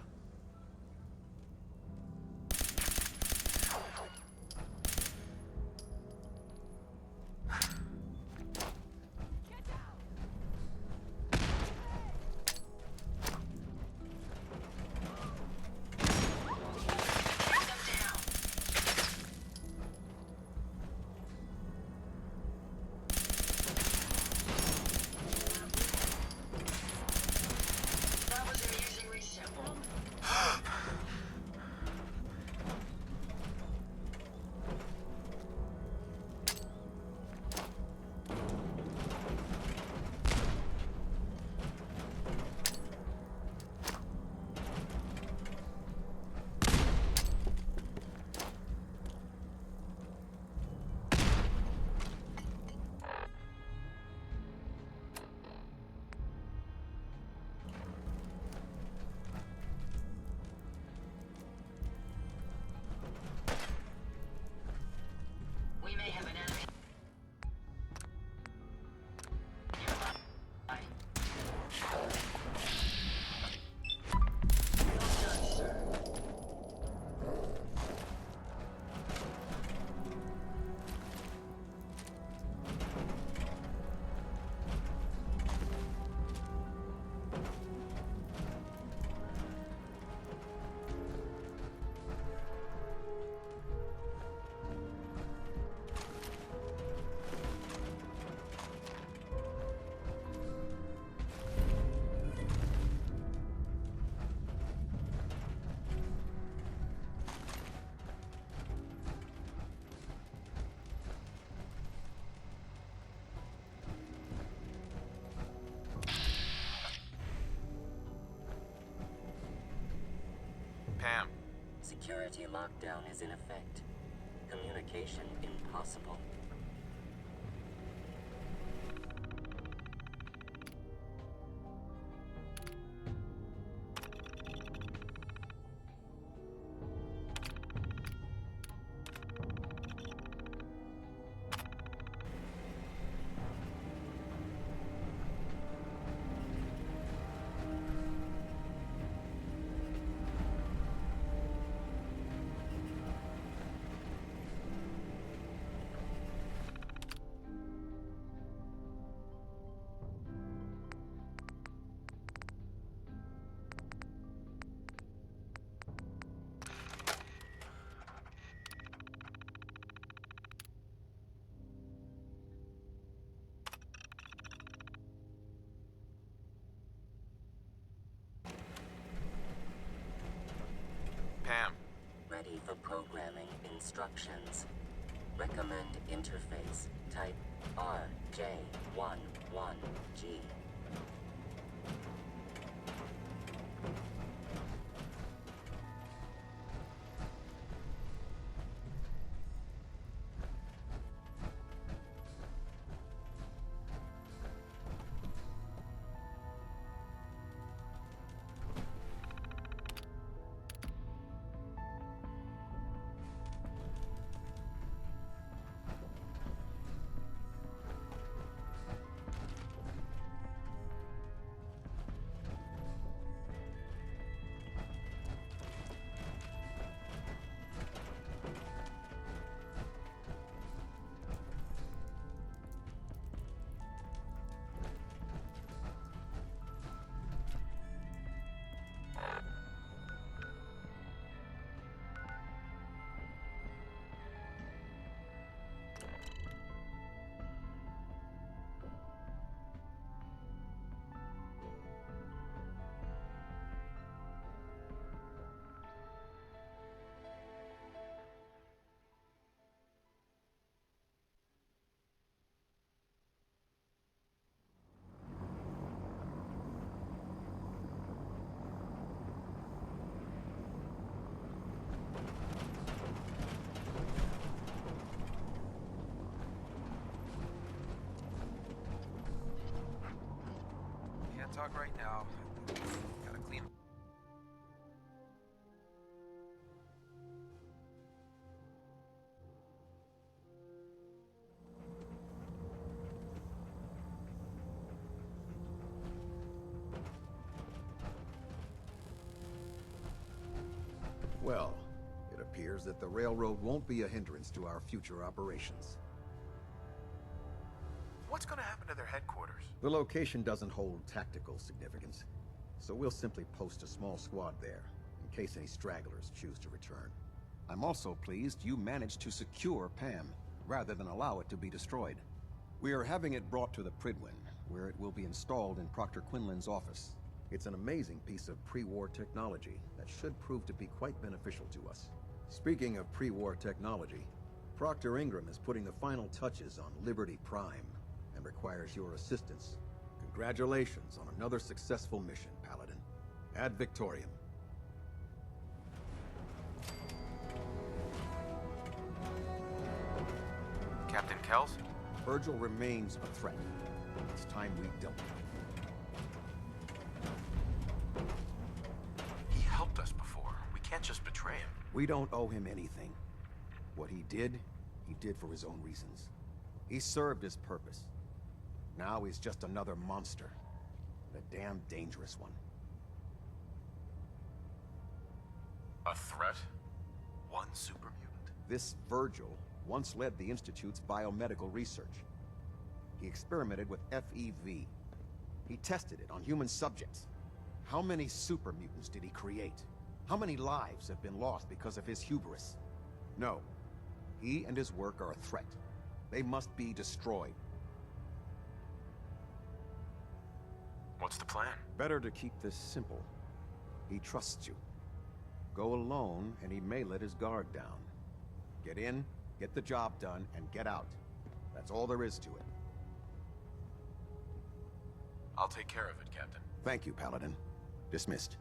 We may have an enemy. Pam. Security lockdown is in effect. Communication impossible. Pam. Ready for programming instructions. Recommend interface. Type RJ11G. Can't talk right now. Gotta clean. Well, it appears that the railroad won't be a hindrance to our future operations. What's gonna happen to their headquarters? The location doesn't hold tactical significance, so we'll simply post a small squad there, in case any stragglers choose to return. I'm also pleased you managed to secure Pam, rather than allow it to be destroyed. We are having it brought to the Pridwin, where it will be installed in Proctor Quinlan's office. It's an amazing piece of pre-war technology that should prove to be quite beneficial to us. Speaking of pre-war technology, Proctor Ingram is putting the final touches on Liberty Prime, and requires your assistance. Congratulations on another successful mission, Paladin. Ad Victoriam. Captain Kells? Virgil remains a threat. It's time we dealt with him. He helped us before. We can't just betray him. We don't owe him anything. What he did for his own reasons. He served his purpose. Now he's just another monster. And a damn dangerous one. A threat? One super mutant? This Virgil once led the Institute's biomedical research. He experimented with FEV. He tested it on human subjects. How many super mutants did he create? How many lives have been lost because of his hubris? No. He and his work are a threat. They must be destroyed. What's the plan? Better to keep this simple. He trusts you. Go alone, and he may let his guard down. Get in, get the job done, and get out. That's all there is to it. I'll take care of it, Captain. Thank you, Paladin. Dismissed.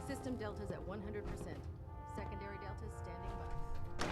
System deltas at 100%. Secondary deltas standing by.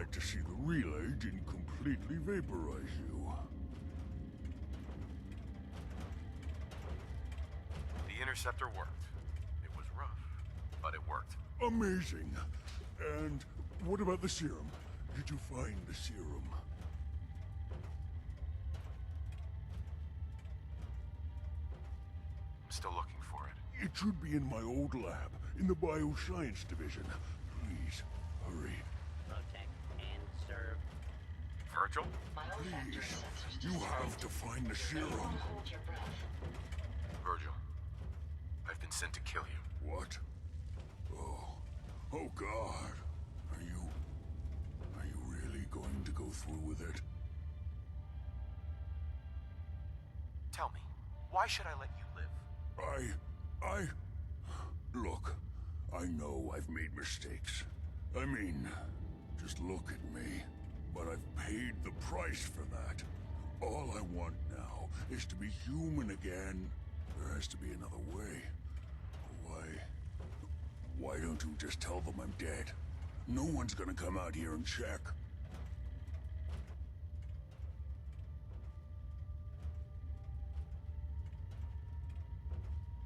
like to see the real agent completely vaporize you. The interceptor worked. It was rough, but it worked. Amazing. And what about the serum? Did you find the serum? I'm still looking for it. It should be in my old lab, in the bioscience division. Please, hurry. Protect and serve. Virgil? Please, you have to find the serum. Hold your breath. Virgil, I've been sent to kill you. What? Oh God. Are you really going to go through with it? Tell me, why should I let you live? Look, I know I've made mistakes. I mean, just look at me. But I've paid the price for that. All I want now is to be human again. There has to be another way. Why don't you just tell them I'm dead? No one's gonna come out here and check.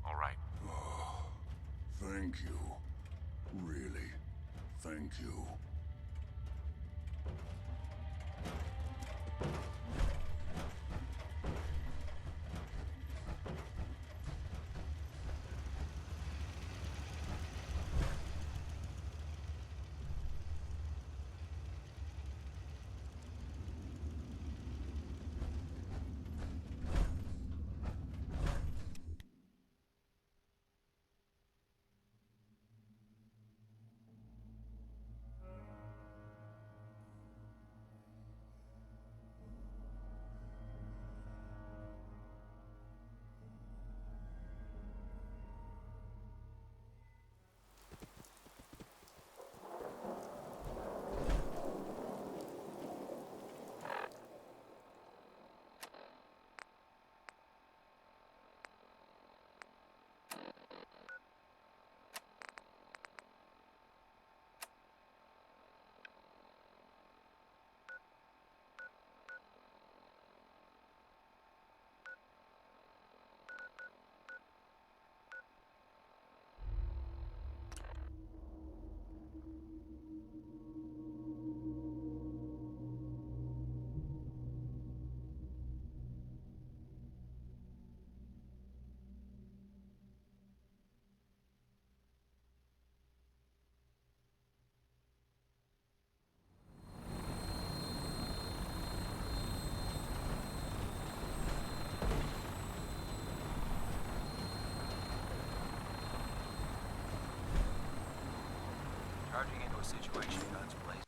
All right. Thank you. Really, thank you. Charging into a situation, guns blazing.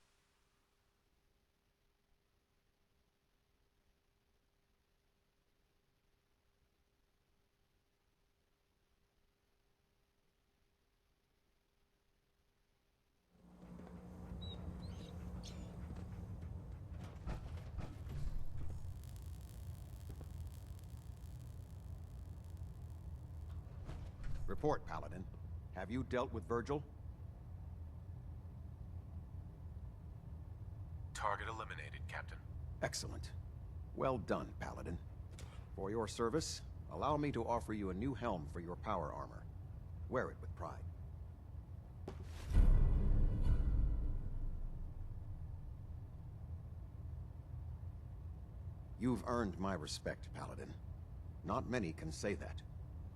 Report, Paladin. Have you dealt with Virgil? Target eliminated, Captain. Excellent. Well done, Paladin. For your service, allow me to offer you a new helm for your power armor. Wear it with pride. You've earned my respect, Paladin. Not many can say that.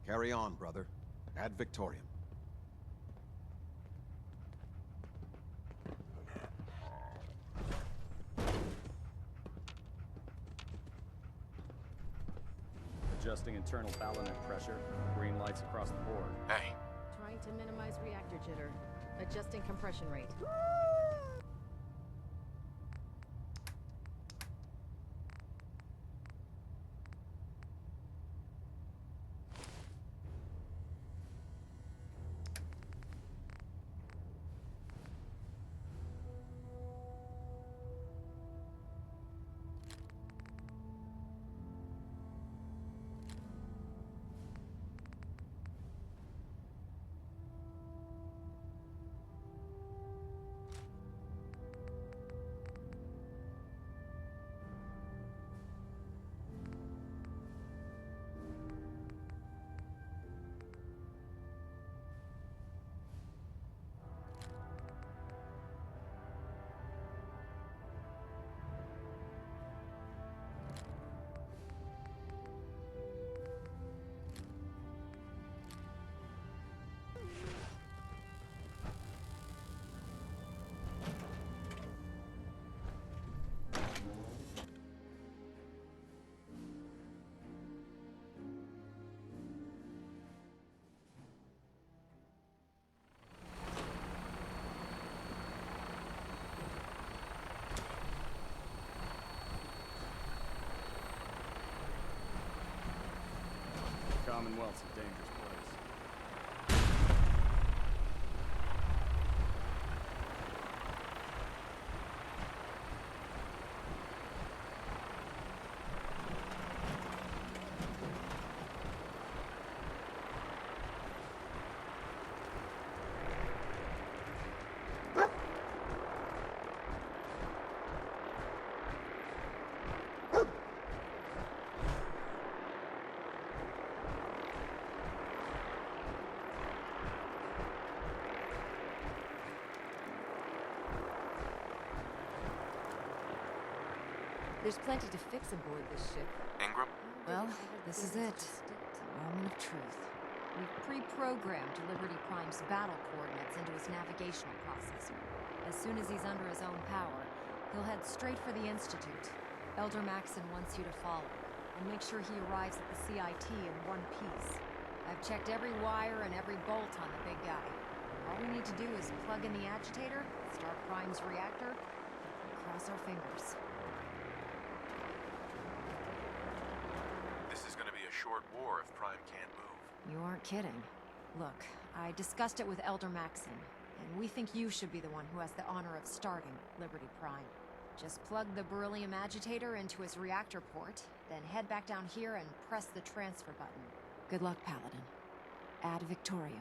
Carry on, brother. Ad Victoriam. Adjusting internal ballonet pressure. Green lights across the board. Hey. Trying to minimize reactor jitter. Adjusting compression rate. Commonwealth's a dangerous place. There's plenty to fix aboard this ship. Ingram? Well, this is it. The moment of truth. We've pre-programmed Liberty Prime's battle coordinates into his navigational processor. As soon as he's under his own power, he'll head straight for the Institute. Elder Maxon wants you to follow, and make sure he arrives at the CIT in one piece. I've checked every wire and every bolt on the big guy. All we need to do is plug in the agitator, start Prime's reactor, and cross our fingers. This is gonna be a short war if Prime can't move. You aren't kidding. Look, I discussed it with Elder Maxon, and we think you should be the one who has the honor of starting Liberty Prime. Just plug the beryllium agitator into his reactor port, then head back down here and press the transfer button. Good luck, Paladin. Ad Victoriam.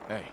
Hey.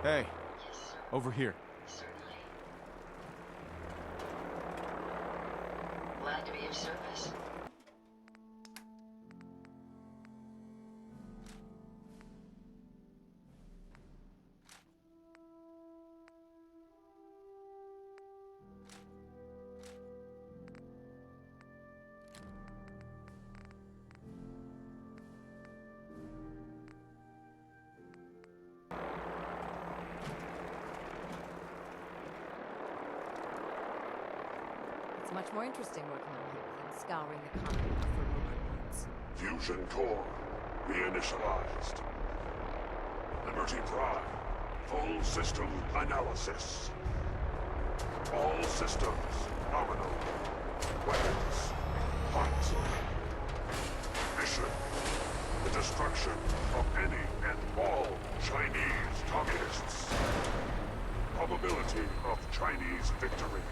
Hey, over here. Certainly. Glad to be of service. It's much more interesting working on here than scouring the Commonwealth for rumored ones. Fusion core reinitialized. Liberty Prime. Full system analysis. All systems nominal. Weapons hunt. Mission: the destruction of any and all Chinese communists. Probability of Chinese victory: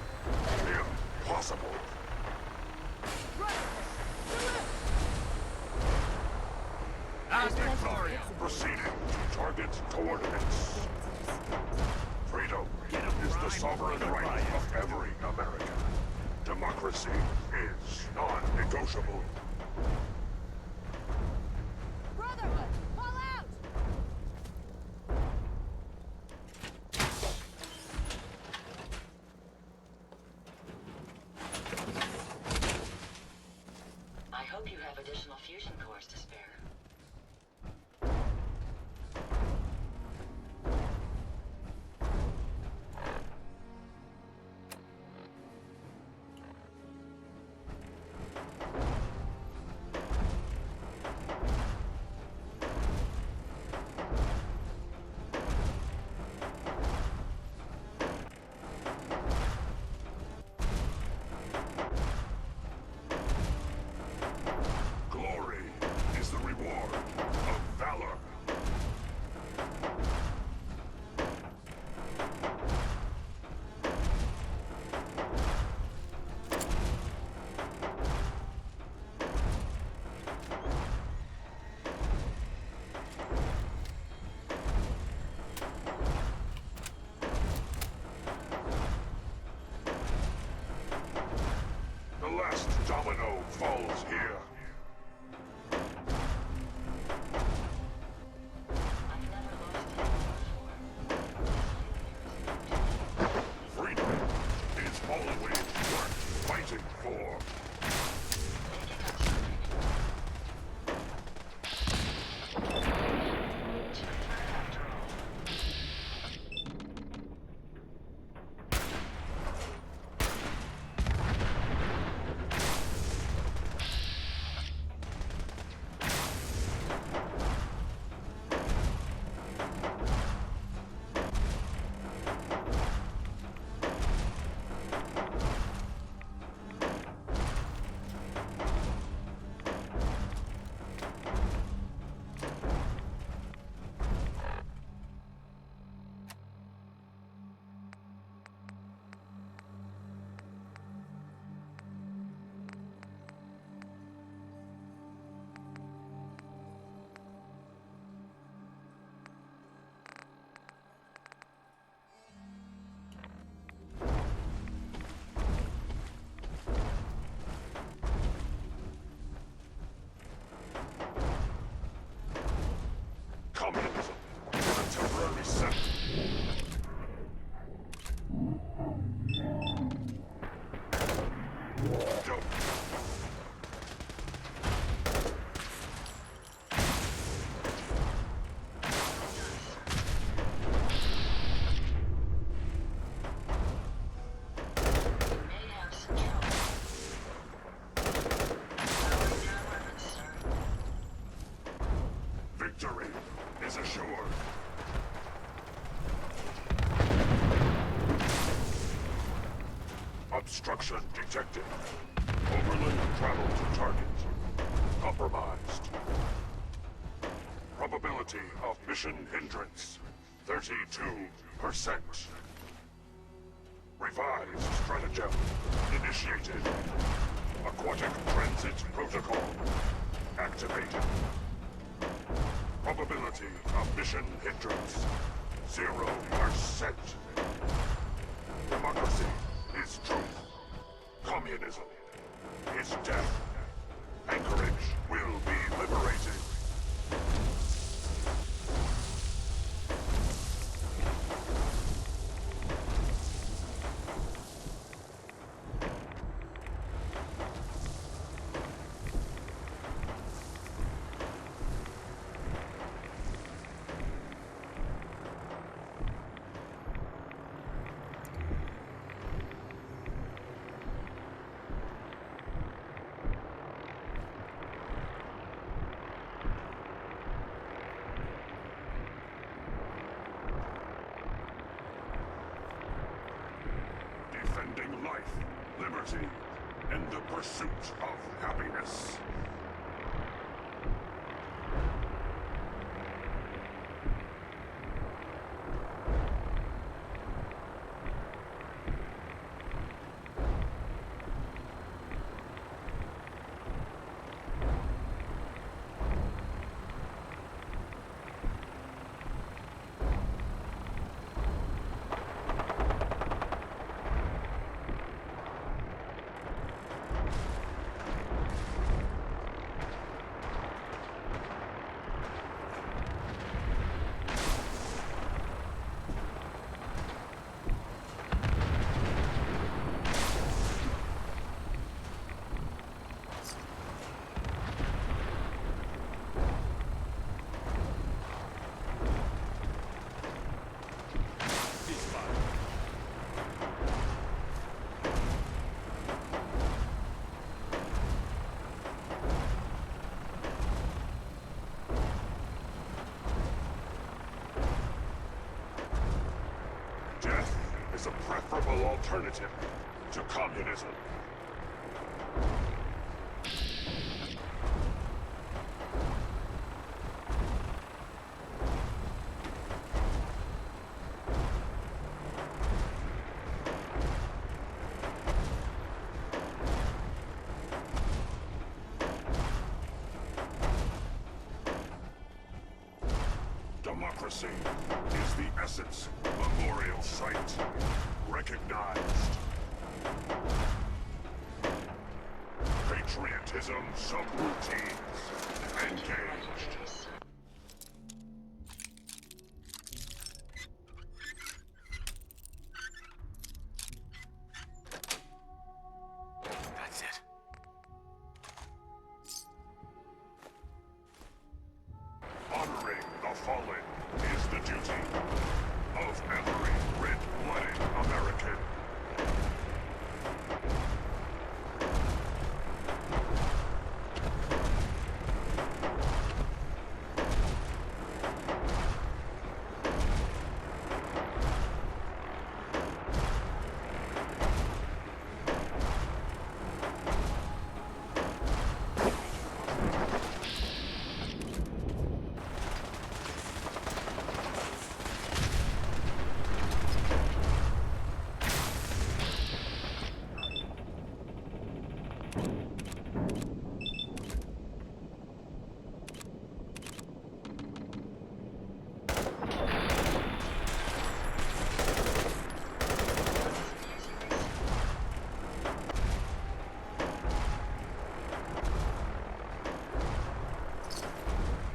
impossible. As Victoria, proceeding to target coordinates. Freedom is the sovereign right of every American. Democracy is non-negotiable. Brotherhood, fall out! I hope you have additional fusion cores to spare. Glory is the reward of valor. The last domino falls here. Freedom is always worth fighting for. Communism is a temporary set. Don't. Victory is assured. Obstruction detected. Overland travel to target. Compromised. Probability of mission hindrance: 32%. Revised stratagem initiated. Aquatic transit protocol activated. Probability of mission hindrance: 0%. Democracy is truth. Communism is death. Anchorage will be liberated. Defending life, liberty, in the pursuit of happiness. Death is a preferable alternative to communism. Democracy is the essence. Memorial site. Recognized. Patriotism subroutines. Engaged. That's it. Honoring the fallen is the duty of every red-blooded American.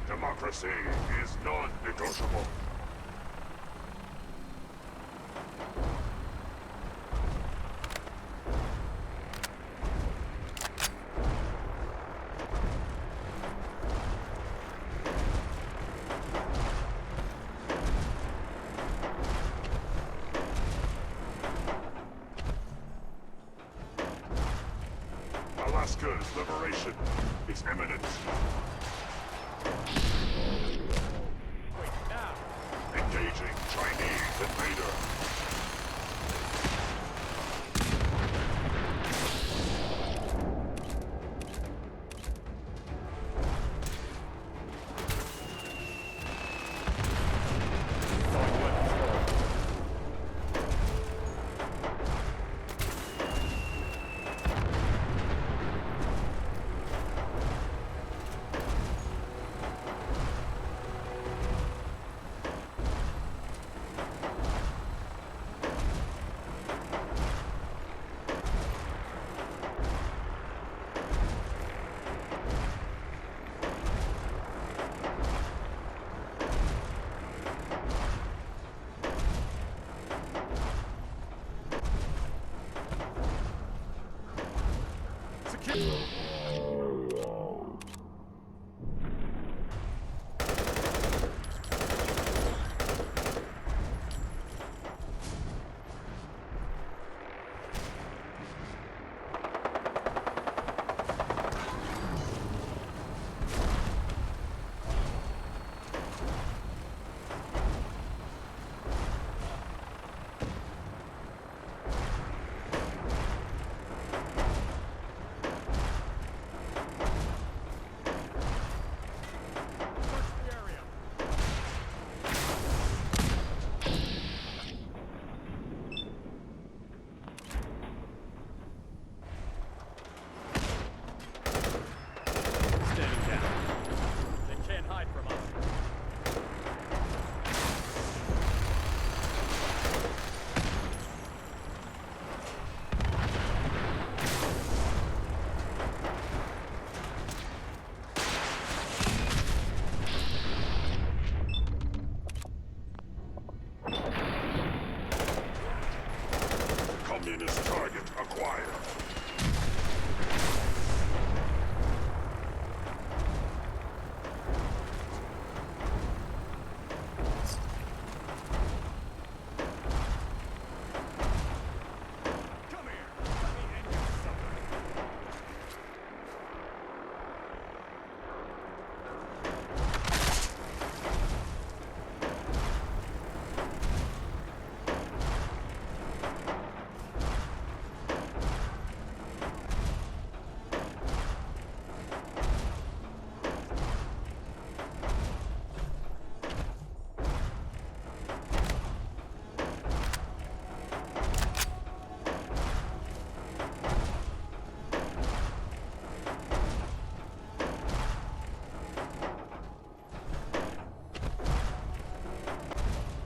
Democracy is non-negotiable. Alaska's liberation is imminent. Engaging Chinese invader. Communist target acquired.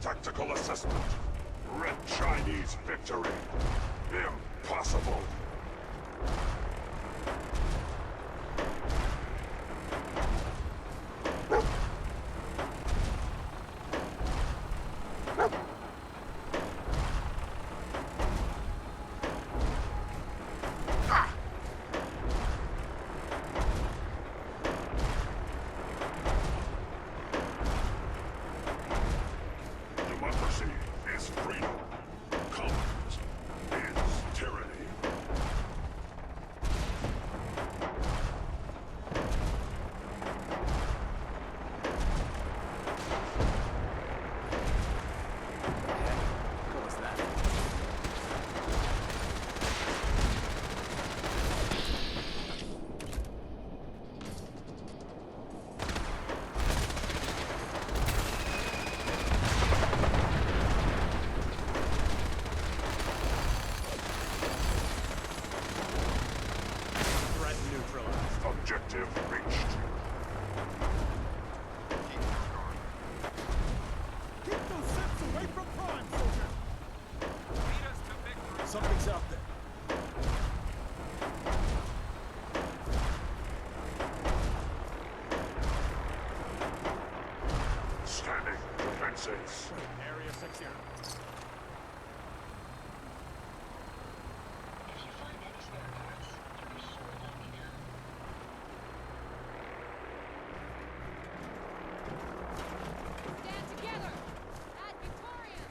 Tactical assessment. Red Chinese victory. Impossible. Democracy is freedom. Communism is tyranny. What was that? Threat neutralized. Objective reached. Keep those ships away from Prime, soldier! Lead us to victory. Something's out there. Scanning defenses. Area secure. If you find any spare parts, you be sure to let me know. Stand together! Ad Victoriam!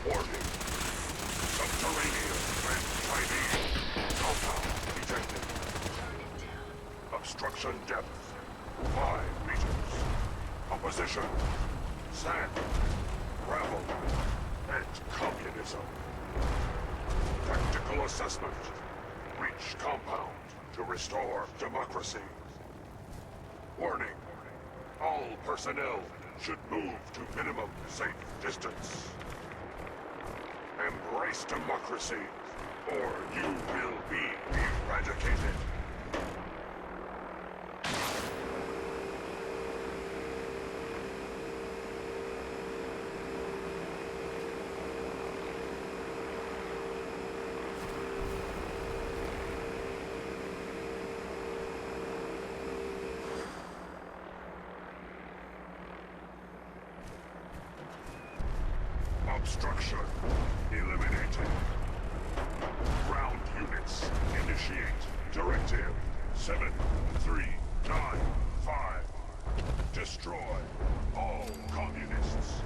Warning. Subterranean and Chinese compound detected. Turn it down. Obstruction depth 5 meters. Opposition. Sand. Gravel. And communism. Tactical assessment. Reach compound to restore democracy. Warning. All personnel should move to minimum safe distance. Embrace democracy, or you will be eradicated. Obstruction eliminated. Ground units initiate directive 7395. Destroy all communists.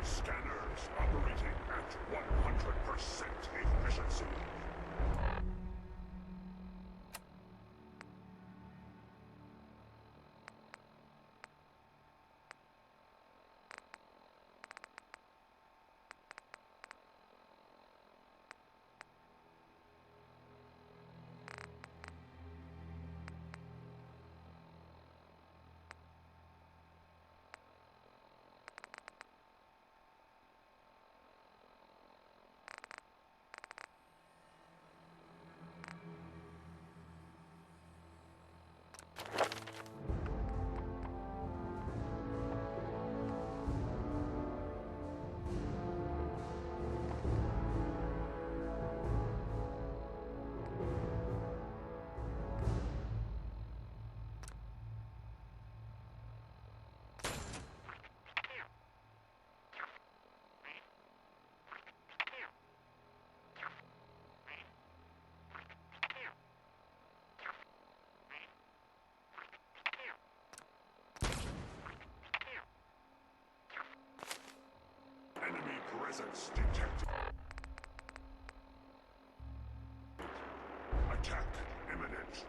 Scanners operating at 100% efficiency. Presence detected. Attack imminent.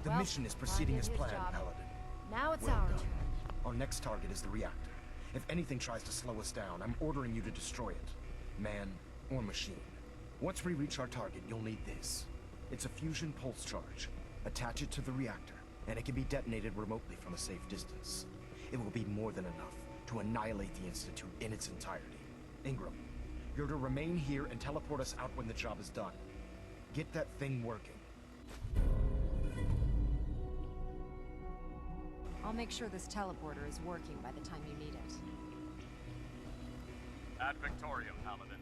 The mission is proceeding as planned, Paladin. Now it's Well our done. turn. Our next target is the reactor. If anything tries to slow us down, I'm ordering you to destroy it. Man or machine. Once we reach our target, you'll need this. It's a fusion pulse charge. Attach it to the reactor, and it can be detonated remotely from a safe distance. It will be more than enough to annihilate the Institute in its entirety. Ingram, you're to remain here and teleport us out when the job is done. Get that thing working. I'll make sure this teleporter is working by the time you need it. Ad Victorium, Paladin.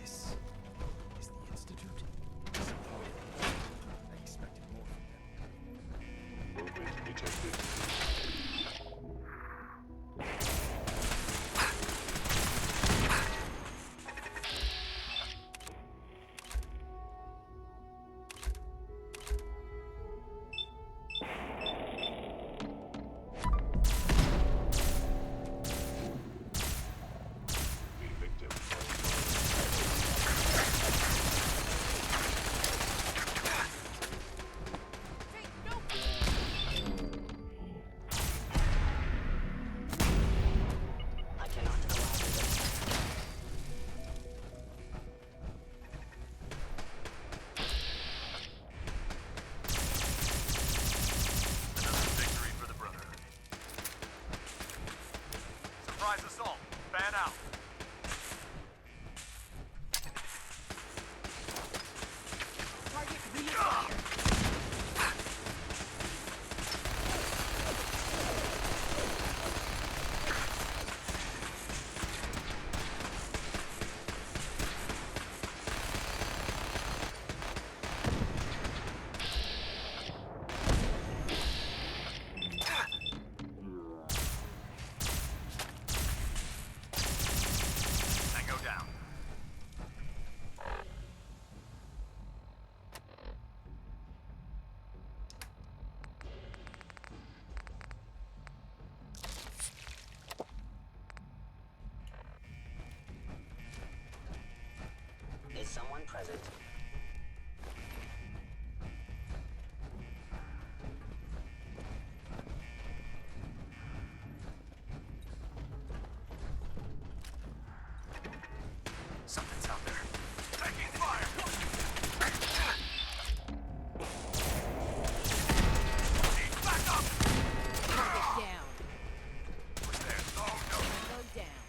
This is the Institute. Disappointed. I expected more from them. Movement detected. Be victim. I cannot allow this. Another victory for the Brotherhood. Surprise assault. Fan out. Target reacquired. Tango down. Is someone present? Something's out there. Taking fire. Need backup. Target down. What's there? Oh no. Go down.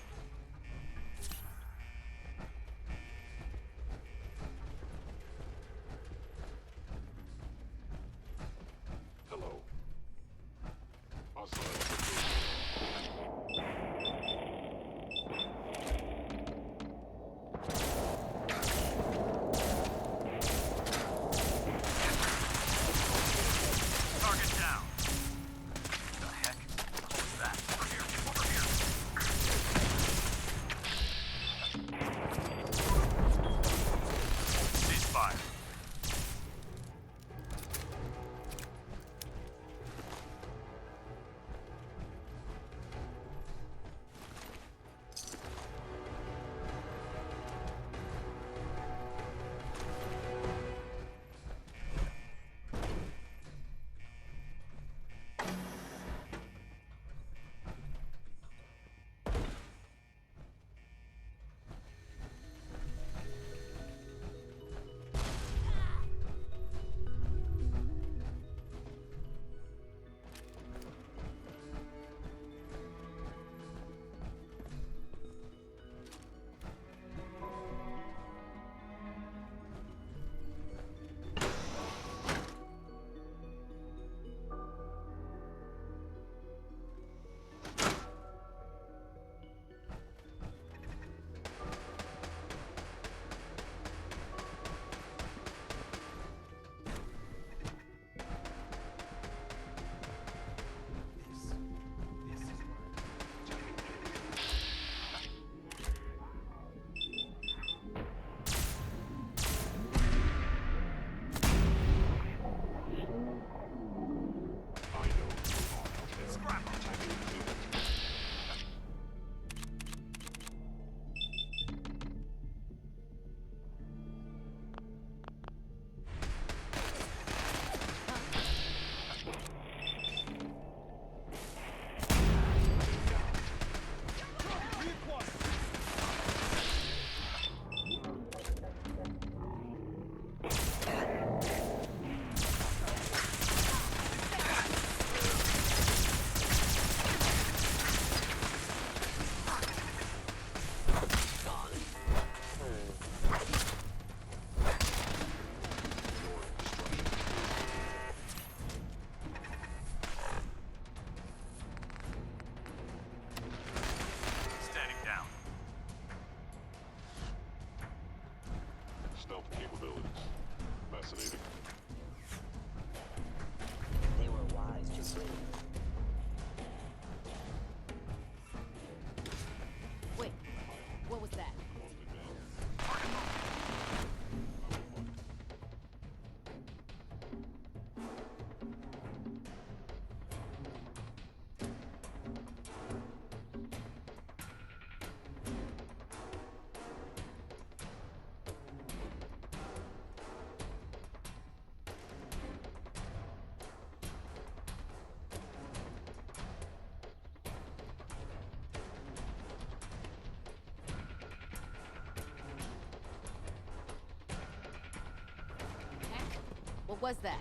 What was that?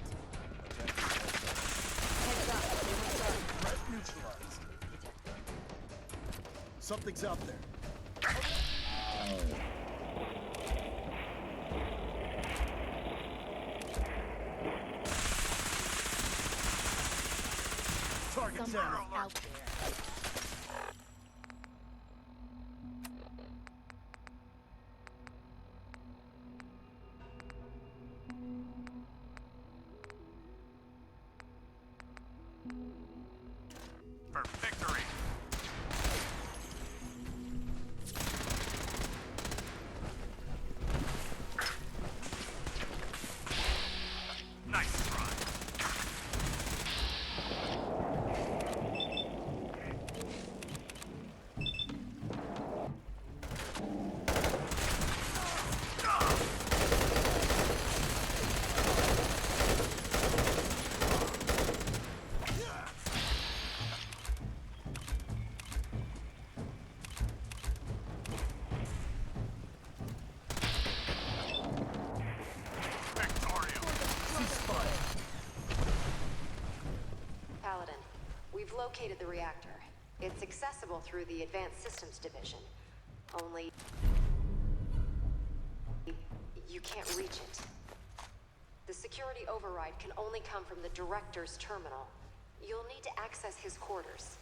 Heads up. Threat neutralized. Something's out there. Target down. Out there. For victory! Nice try. Paladin, we've located the reactor. It's accessible through the Advanced Systems Division. Only... you can't reach it. The security override can only come from the Director's terminal. You'll need to access his quarters.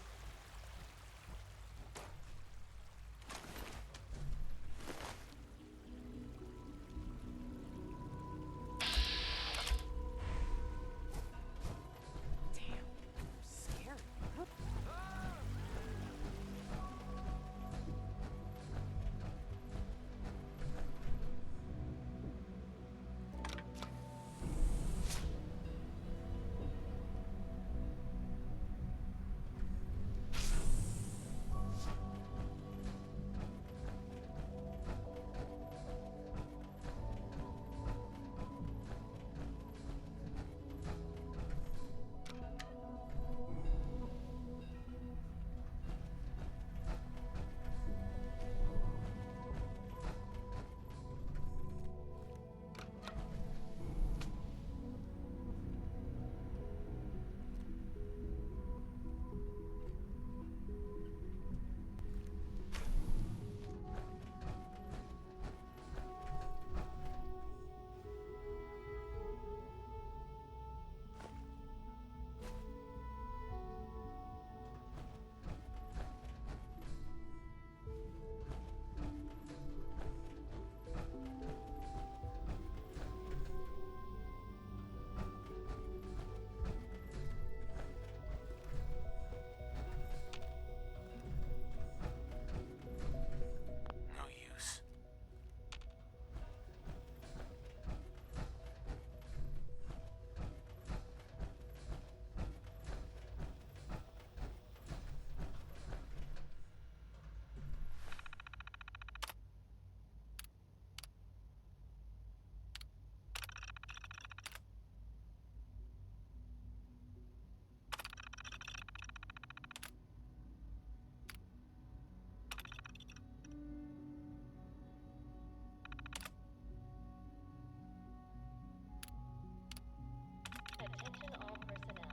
Attention all personnel.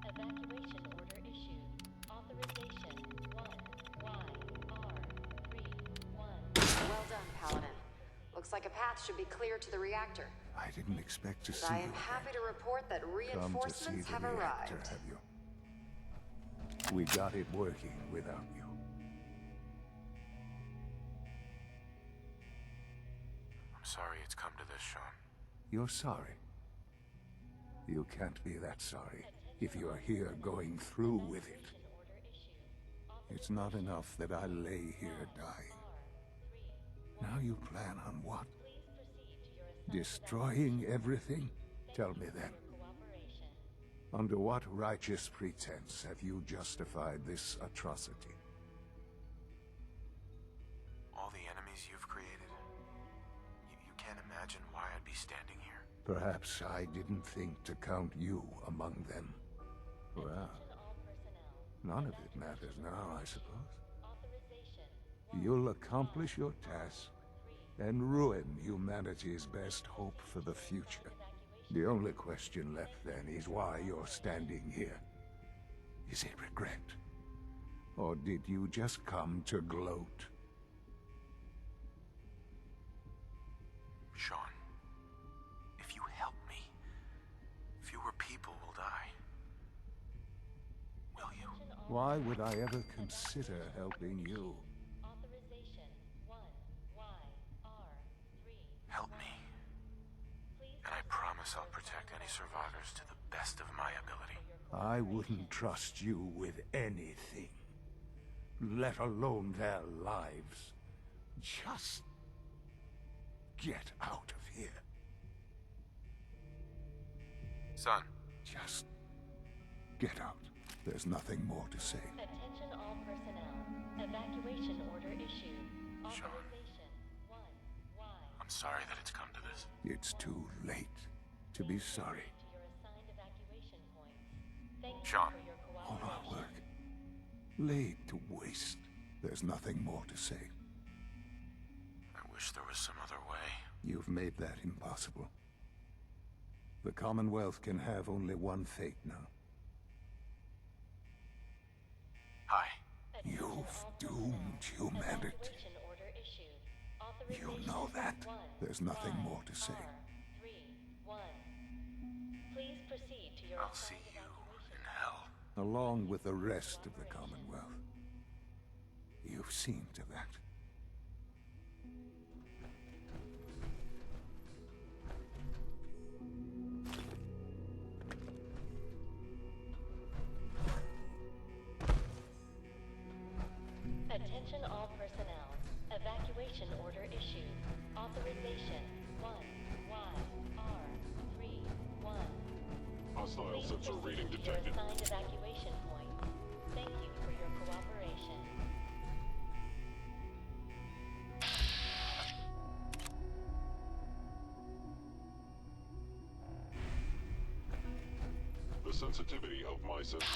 Evacuation order issued. Authorization 1YR31. Well done, Paladin. Looks like a path should be clear to the reactor. I didn't expect to see I you. am happy to report that Come to see reinforcements the have reactor, arrived. have you? We got it working without you. I'm sorry it's come to this, Sean. You're sorry. You can't be that sorry if you're here going through with it. It's not enough that I lay here dying. Now you plan on what? Destroying everything? Tell me then. Under what righteous pretense have you justified this atrocity? All the enemies you've created. You can't imagine why I'd be standing here. Perhaps I didn't think to count you among them. Well, none of it matters now, I suppose. You'll accomplish your task and ruin humanity's best hope for the future. The only question left then is why you're standing here. Is it regret? Or did you just come to gloat? Sean, if you help me, fewer people will die. Will you? Why would I ever consider helping you? Authorization 1YR3. Help me. And I promise I'll protect any survivors to the best of my ability. I wouldn't trust you with anything, let alone their lives. Just get out of here. Son. Just get out. There's nothing more to say. Attention all personnel. Evacuation order issued. Authorization 1Y. I'm sorry that it's come to this. It's too late to be sorry. To your assigned evacuation points. Thank you Sean. for your All cooperation. our work laid to waste. There's nothing more to say. I wish there was some other way. You've made that impossible. The Commonwealth can have only one fate now. Hi. You've doomed humanity. Evacuation order issued. You Authorization know that. There's nothing more to say. 1R31. Please proceed to your I'll see assigned you evacuation. in hell. Along with the rest of the Commonwealth. You've seen to that. Attention all personnel. Evacuation order issued. Authorization 1YR31. Hostile Please sensor proceed reading to your detected. assigned evacuation point. Thank you for your cooperation. The sensitivity of my sensor.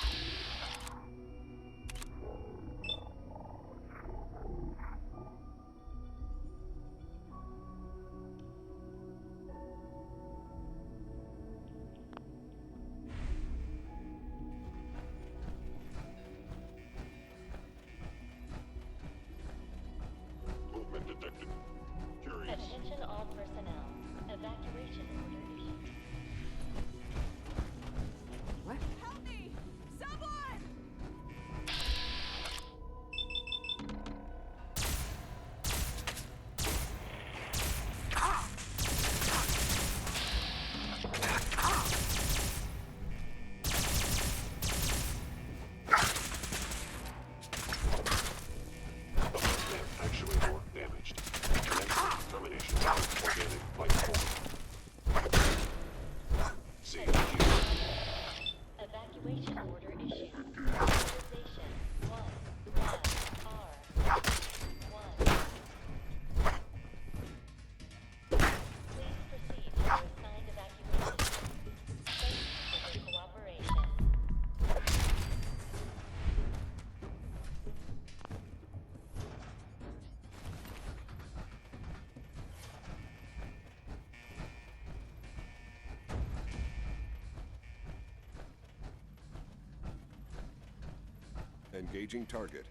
Movement detected. Curious. Attention all personnel. Evacuation order issued. What? Help me! Someone! Actually more damaged. Next, termination. Organic life form. See. Evacuation order issued. Authorization 1YR1. Please proceed to your assigned evacuation. Thank you for your cooperation. Engaging target.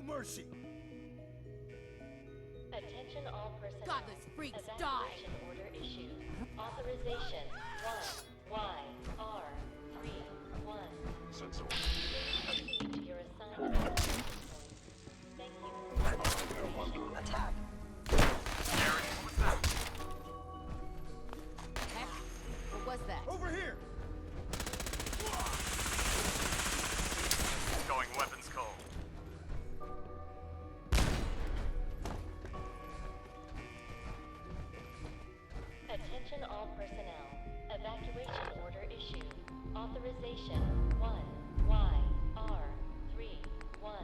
mercy! Attention all personnel. Godless freaks, Evacuation order issued. Authorization 1YR31. Sensor. Proceed to your assigned evacuation point. Thank you for your cooperation. Attack. Heck, what was that? Over here! Going weapons cold. Attention all personnel. Evacuation order issued. Authorization 1YR31.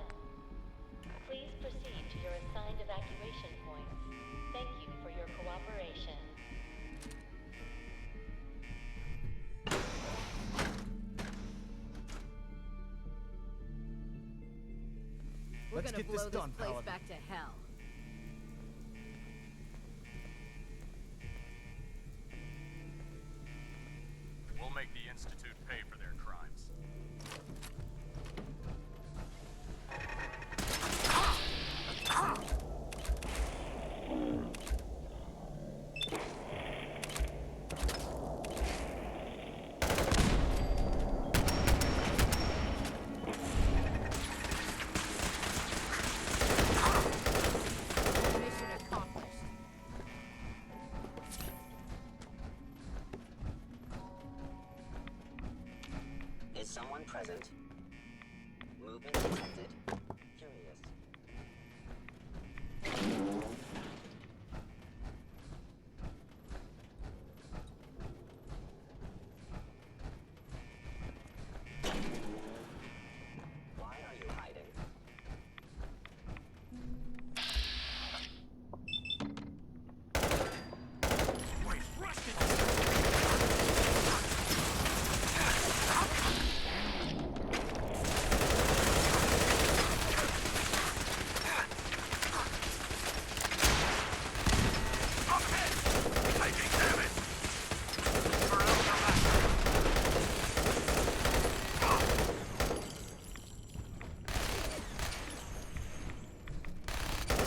Please proceed to your assigned evacuation points. Thank you for your cooperation. We're Let's gonna get blow this done, place Paladin. back to hell. We'll make the Institute pay for their crimes. Mission accomplished. Is someone present? Movement detected. Curious. Why are you hiding?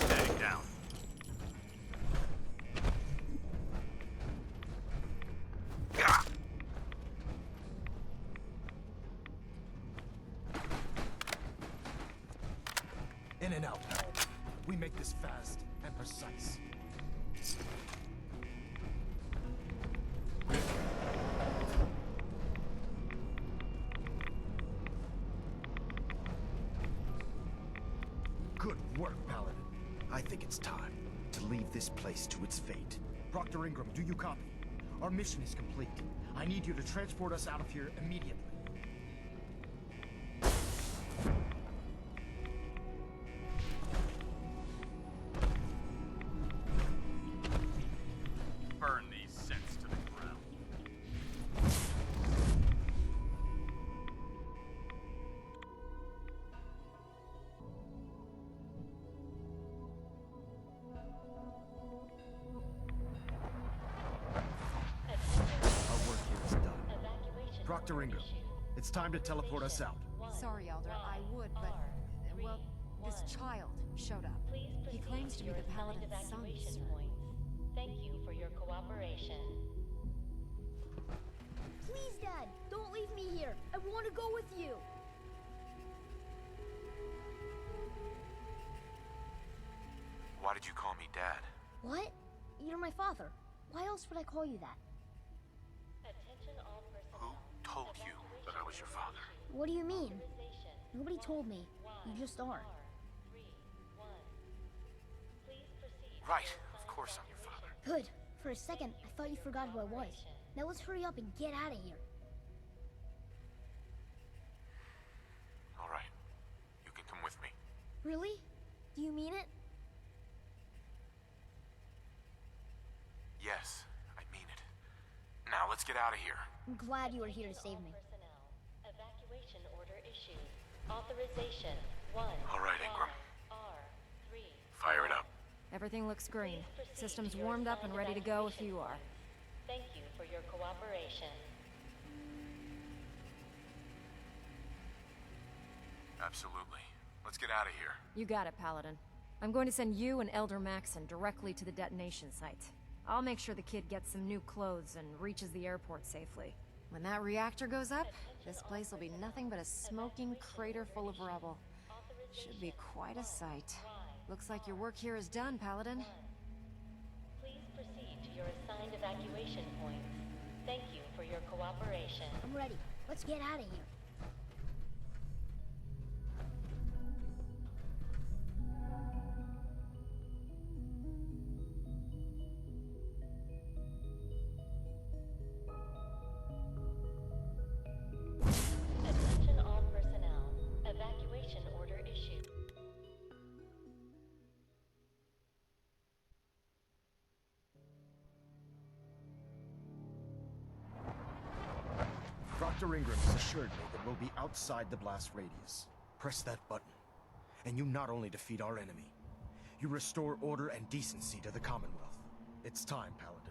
Heading down. In and out. We make this fast and precise. Good work, Paladin. I think it's time to leave this place to its fate. Proctor Ingram, do you copy? Our mission is complete. I need you to transport us out of here immediately. Burn these synths to the ground. Our work here is done. Proctor Ingram, it's time to teleport us out. Sorry, Elder, I would, but... Well, this child showed up. He claims to be the Paladin's son, sir. Thank you for your cooperation. Please, Dad, don't leave me here. I want to go with you. Why did you call me Dad? What? You're my father. Why else would I call you that? Attention all Who told you that I was your father? What do you mean? Nobody told me. You just are. Right, of course I'm your father. Good. For a second, I thought you forgot who I was. Now let's hurry up and get out of here. All right, you can come with me. Really? Do you mean it? Yes, I mean it. Now let's get out of here. I'm glad you were here to save me. Evacuation order issued. Authorization 1. All right, Ingram. R3. Fire it up. Everything looks green. System's warmed up and ready to go if you are. Thank you for your cooperation. Absolutely. Let's get out of here. You got it, Paladin. I'm going to send you and Elder Maxon directly to the detonation site. I'll make sure the kid gets some new clothes and reaches the airport safely. When that reactor goes up, this place will be nothing but a smoking crater full of rubble. Should be quite a sight. Looks like your work here is done, Paladin. Please proceed to your assigned evacuation points. Thank you for your cooperation. I'm ready. Let's get out of here. Attention all personnel. Evacuation order issued. Dr. Ingram has assured me that we'll be outside the blast radius. Press that button, and you not only defeat our enemy, you restore order and decency to the Commonwealth. It's time, Paladin.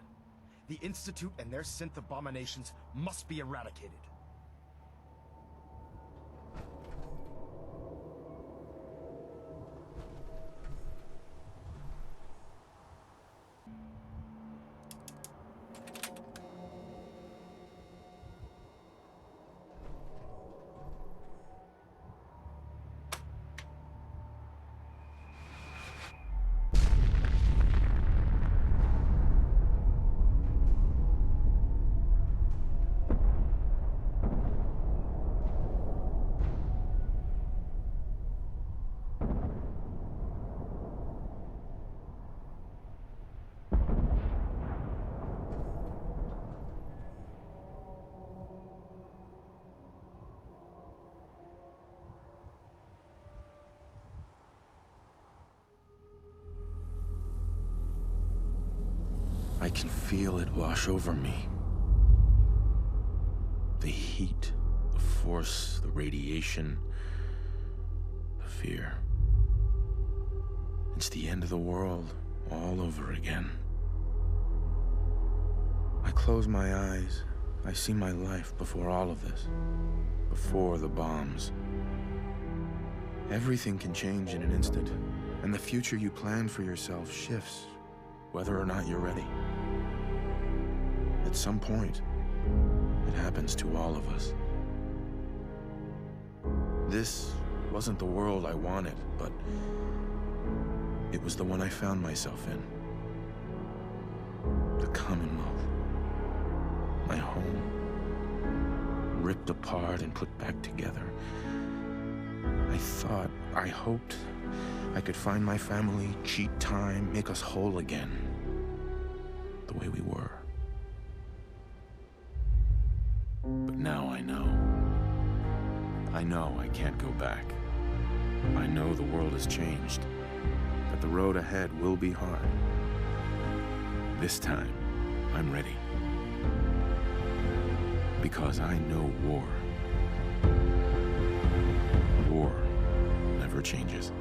The Institute and their synth abominations must be eradicated. I can feel it wash over me. The heat, the force, the radiation, the fear. It's the end of the world all over again. I close my eyes. I see my life before all of this. Before the bombs. Everything can change in an instant, and the future you plan for yourself shifts, whether or not you're ready. At some point, it happens to all of us. This wasn't the world I wanted, but it was the one I found myself in. The Commonwealth. My home. Ripped apart and put back together. I hoped I could find my family, cheat time, make us whole again. The way we were. But now I know. I know I can't go back. I know the world has changed. That the road ahead will be hard. This time, I'm ready. Because I know war. War never changes.